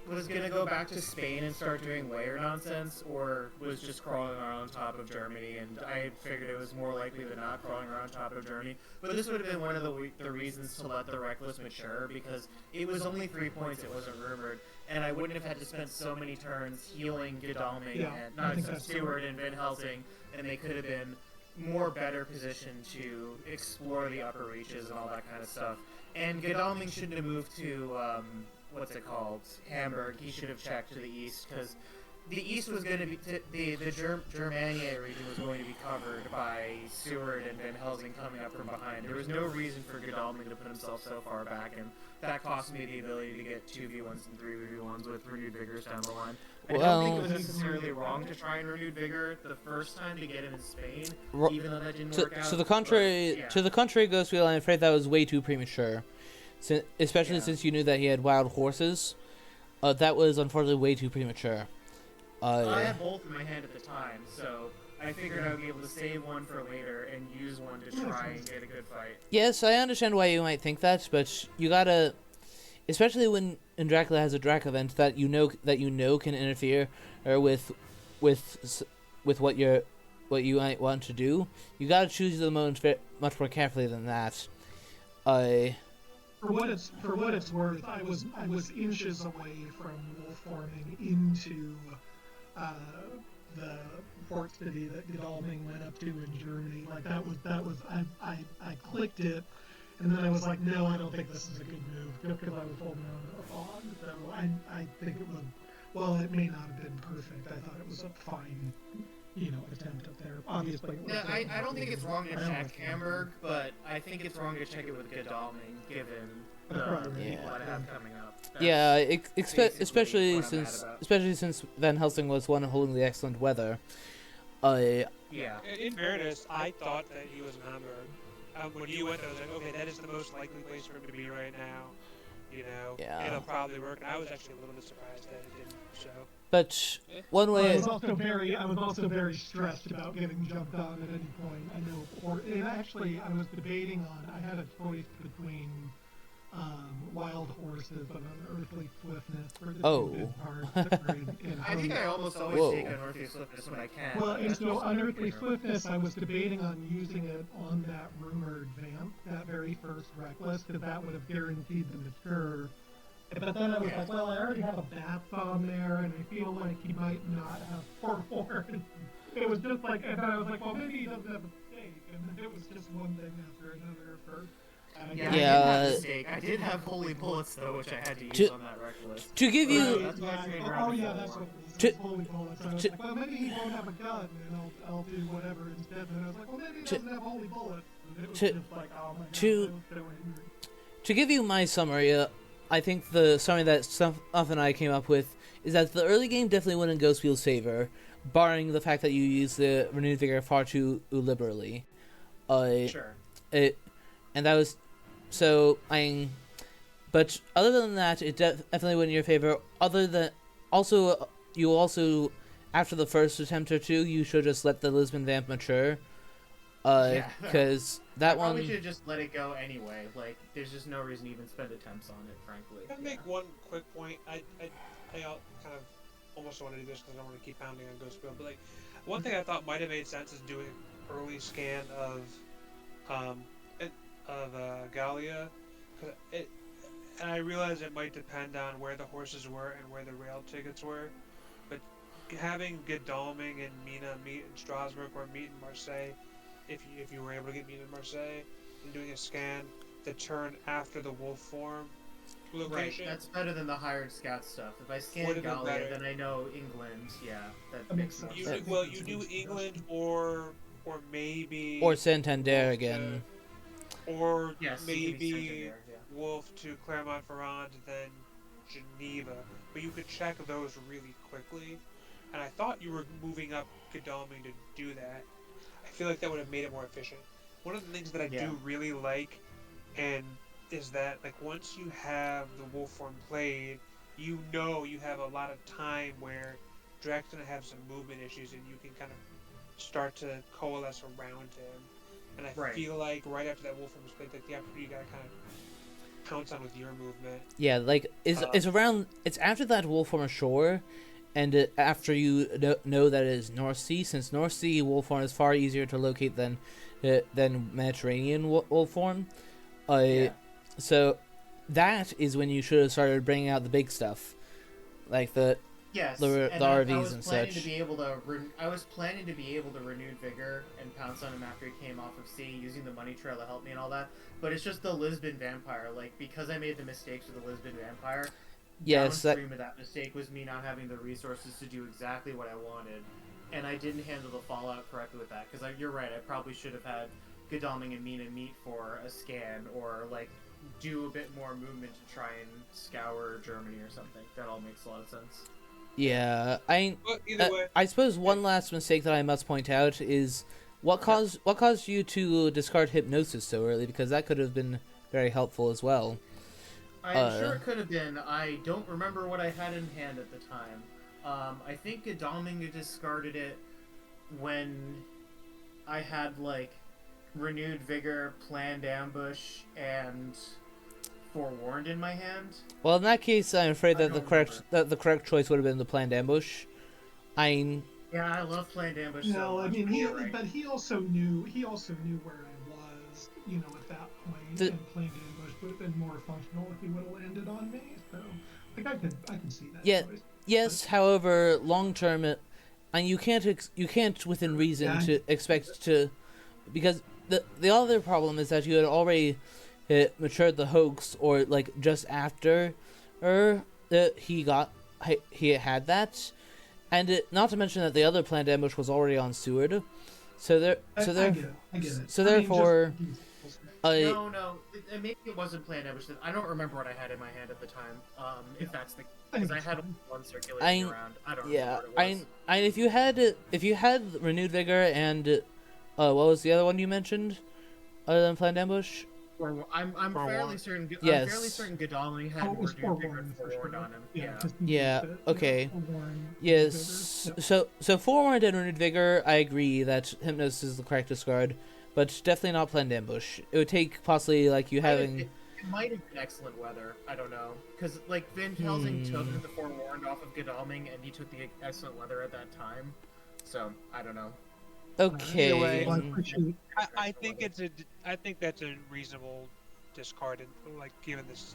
was gonna go back to Spain and start doing layer nonsense, or was just crawling around on top of Germany, and I figured it was more likely than not crawling around on top of Germany. But this would have been one of the reasons to let the Reckless mature, because it was only 3 points, it wasn't rumored, and I wouldn't have had to spend so many turns healing Godalming and not Stewart and Van Helsing, and they could have been more better positioned to explore the upper reaches and all that kind of stuff. And Godalming shouldn't have moved to what's it called, Hamburg. He should have checked to the east, because the east was going to be the Germania region was going to be covered by Seward and Van Helsing coming up from behind. There was no reason for Godalming to put himself so far back, and that cost me the ability to get 2v1s and 3v1s with renewed vigors down the line. I don't think it was necessarily wrong to try and renewed vigor the first time to get him in Spain, even though that didn't work out. To the contrary, Ghostwheel, I'm afraid that was way too premature. Especially since you knew that he had wild horses. That was unfortunately way too premature. I had both in my hand at the time, so I figured I would be able to save one for later and use one to try and get a good fight. Yes, I understand why you might think that, but you gotta, especially when Dracula has a Drac event that you know can interfere with what you might want to do. You gotta choose the moment much more carefully than that. For what it's worth, I was inches away from wolf forming into the port city that Godalming went up to in Germany. Like that was I clicked it, and then I was like, no, I don't think this is a good move, just because I was holding on to a bond. So I think it was, well, it may not have been perfect. I thought it was a fine, attempt up there. Obviously. No, I don't think it's wrong to check Hamburg, but I think it's wrong to check it with Godalming, given the people I have coming up. Especially since Van Helsing was one holding the excellent weather. In fairness, I thought that he was in Hamburg. When you went, I was like, okay, that is the most likely place for him to be right now. It'll probably work. And I was actually a little bit surprised that it didn't. So. But one way. I was also very stressed about getting jumped on at any point. I know, and actually, I was debating on. I had a choice between wild horses and unearthly swiftness for the two good parts that were in I think I almost always take unearthly swiftness when I can. Well, and so unearthly swiftness, I was debating on using it on that rumored vamp, that very first Reckless, because that would have guaranteed the mature. But then I was like, well, I already have a Bats on there, and I feel like he might not have forewarned. It was just like, and then I was like, well, maybe he doesn't have a stake, and it was just one thing after another for. I did have a stake. I did have holy bullets though, which I had to use on that Reckless. To give you. That's what it was. Holy bullets. I was like, well, maybe he won't have a gun, and I'll do whatever instead. And I was like, well, maybe he doesn't have holy bullets. And it was just like, oh my god, I was so angry. To give you my summary, I think the summary that Stuff and I came up with is that the early game definitely went in Ghostwheel's favor, barring the fact that you use the renewed vigor far too liberally. Sure. And that was but other than that, it definitely went in your favor. You also after the first attempt or two, you should just let the Lisbon vamp mature. Because that one. Probably should just let it go anyway. Like, there's just no reason to even spend attempts on it, frankly. Can I make one quick point? I kind of almost want to do this because I don't want to keep pounding on Ghostwheel, but like, one thing I thought might have made sense is doing an early scan of Gallia, and I realize it might depend on where the horses were and where the rail tickets were, but having Godalming and Mina meet in Strasbourg or meet in Marseille, if you were able to get meet in Marseille, and doing a scan the turn after the wolf form location. Right, that's better than the hired scout stuff. If I scan Gallia, then I know England. Yeah, that makes sense. You do England or maybe or Santander again. Or maybe Wolf to Clermont-Ferrand, then Geneva. But you could check those really quickly. And I thought you were moving up Godalming to do that. I feel like that would have made it more efficient. One of the things that I do really like, and is that like once you have the wolf form played, you have a lot of time where Drac's gonna have some movement issues, and you can kind of start to coalesce around him. And I feel like right after that wolf form was played, like the opportunity you gotta kind of pounce on with your movement. Yeah, like it's around. It's after that wolf form ashore, and after you know that it is North Sea, since North Sea wolf form is far easier to locate than Mediterranean wolf form. Yeah. So that is when you should have started bringing out the big stuff, like Yes, the and RVs I was and planning such. to be able to. I was planning to be able to renew vigor and pounce on him after he came off of sea, using the money trail to help me and all that. But it's just the Lisbon vampire. Like, because I made the mistakes with the Lisbon vampire. Yes, Downstream of that mistake was me not having the resources to do exactly what I wanted, and I didn't handle the fallout correctly with that. Because you're right, I probably should have had Godalming and Mina meet for a scan, or like do a bit more movement to try and scour Germany or something. That all makes a lot of sense. Yeah, But either way, I suppose one last mistake that I must point out is what caused you to discard hypnosis so early, because that could have been very helpful as well. I'm sure it could have been. I don't remember what I had in hand at the time. I think Godalming discarded it when I had like renewed vigor, planned ambush, and forewarned in my hand. Well, in that case, I'm afraid that the correct choice would have been the planned ambush. Yeah, I love planned ambush. No, so I much, mean, you're right. but he also knew where I was, at that point, and planned ambush would have been more functional if he would have landed on me. So, like, I can see that. Yeah, choice. yes. However, long term, and you can't within reason to expect to, because the other problem is that you had already matured the hoax, or like just after, he had that, and not to mention that the other planned ambush was already on Seward, I get it. So therefore, No, maybe it wasn't planned ambush. I don't remember what I had in my hand at the time. If that's the because I had one circulating around. I don't remember what it was. If you had renewed vigor and what was the other one you mentioned, other than planned ambush? I'm fairly certain. Yes. I'm fairly certain Godalming had renewed vigor and forewarned on him. Yeah. Okay. Yes. So forewarned and renewed vigor, I agree that hypnosis is the correct discard, but definitely not planned ambush. It would take possibly like you having. It might have been excellent weather. I don't know, because like Van Helsing took the forewarned off of Godalming, and he took the excellent weather at that time. So I don't know. Okay. I think that's a reasonable discard, and like given this,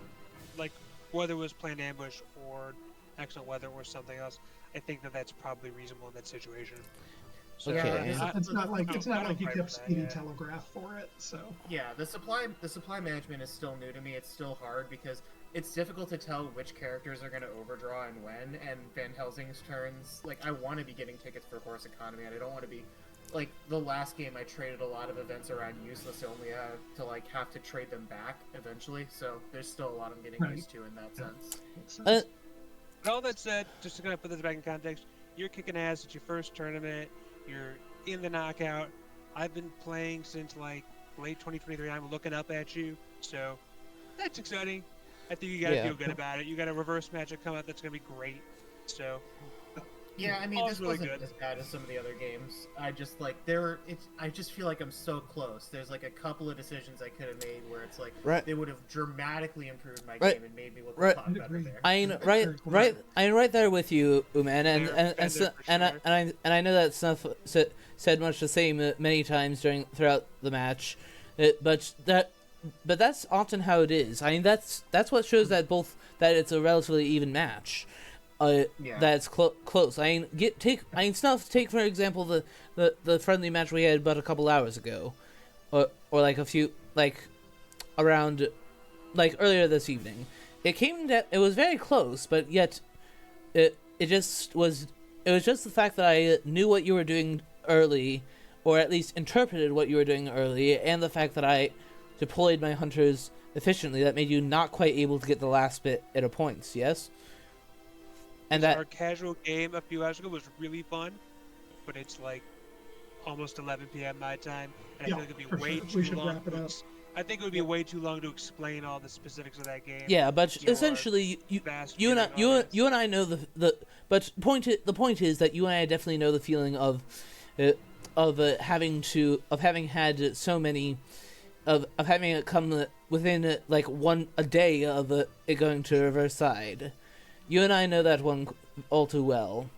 like whether it was planned ambush or excellent weather or something else, I think that's probably reasonable in that situation. So, Okay. It's not like you fight kept with that, Speedy yeah. Telegraph for it. So Yeah, the supply management is still new to me. It's still hard because it's difficult to tell which characters are going to overdraw and when. And Van Helsing's turns, like I want to be getting tickets for Horse Economy, and I don't want to be. Like, the last game I traded a lot of events around useless, only to have to trade them back eventually, so there's still a lot I'm getting used to in that sense. But all that said, just to kind of put this back in context, you're kicking ass at your first tournament, you're in the knockout, I've been playing since like late 2023, I'm looking up at you, so that's exciting. I think you gotta feel good about it. You got a reverse matchup come out that's gonna be great, so... Yeah, I mean, this really wasn't good. as bad as some of the other games. I just I just feel like I'm so close. There's like a couple of decisions I could have made where it's like they would have dramatically improved my game and made me look a lot better there. I'm right there with you, Uman, and I know that stuff said much the same many times throughout the match, but that's often how it is. I mean, that's what shows that it's a relatively even match. That's close. Take for example the friendly match we had but a couple hours ago, or like a few around earlier this evening. It was very close, but yet it was just the fact that I knew what you were doing early, or at least interpreted what you were doing early, and the fact that I deployed my hunters efficiently that made you not quite able to get the last bit at a points. Yes. And our casual game a few hours ago was really fun, but it's like almost 11 p.m. my time, and I feel like it'd be way too long. I think it would be way too long to explain all the specifics of that game. Yeah, but essentially, you and I know the point is that you and I definitely know the feeling of having had so many of having it come within like a day of it going to reverse side. You and I know that one all too well.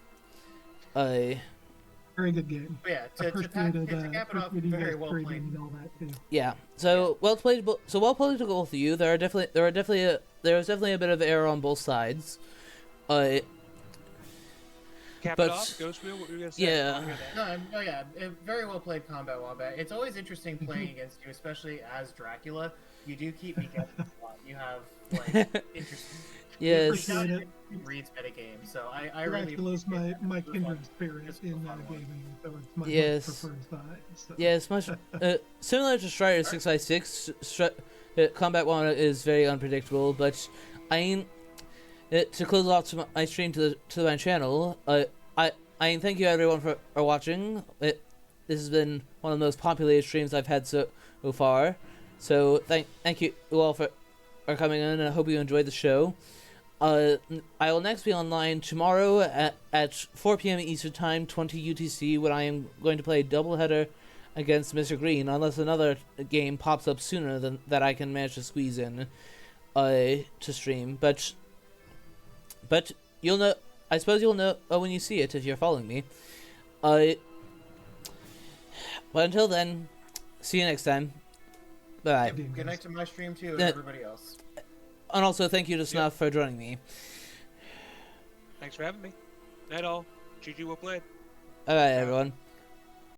Very good game. But yeah, to cap it off, very well played. And all that too. Yeah. So well played. So well played to both of you. There was definitely a bit of error on both sides. Cap But- it off, Ghostwheel, what were you going to say? Yeah. I wanna hear that. No, very well played, CombatWombat. It's always interesting playing against you, especially as Dracula. You do keep me guessing a lot. You have like interesting. Yes. Appreciate it. Reads metagame, so I really Dracula's appreciate my it. kindred spirit Just in for fun gaming, so it's my Yes. preferred side. So. Yes, much similar to Strider 6x6. Combat One is very unpredictable, but I mean, to close off my stream to my channel, I thank you everyone for watching. This has been one of the most populated streams I've had so far. So thank you all for coming in, and I hope you enjoyed the show. I will next be online tomorrow at 4 p.m. Eastern Time, 20 UTC, when I am going to play a doubleheader against Mr. Green, unless another game pops up sooner than that I can manage to squeeze in to stream. But you'll know. I suppose you'll know when you see it if you're following me. But until then, see you next time. Bye. Good night to my stream too, and everybody else. And also, thank you to Snuff for joining me. Thanks for having me. Night all. GG, well played. Bye, everyone.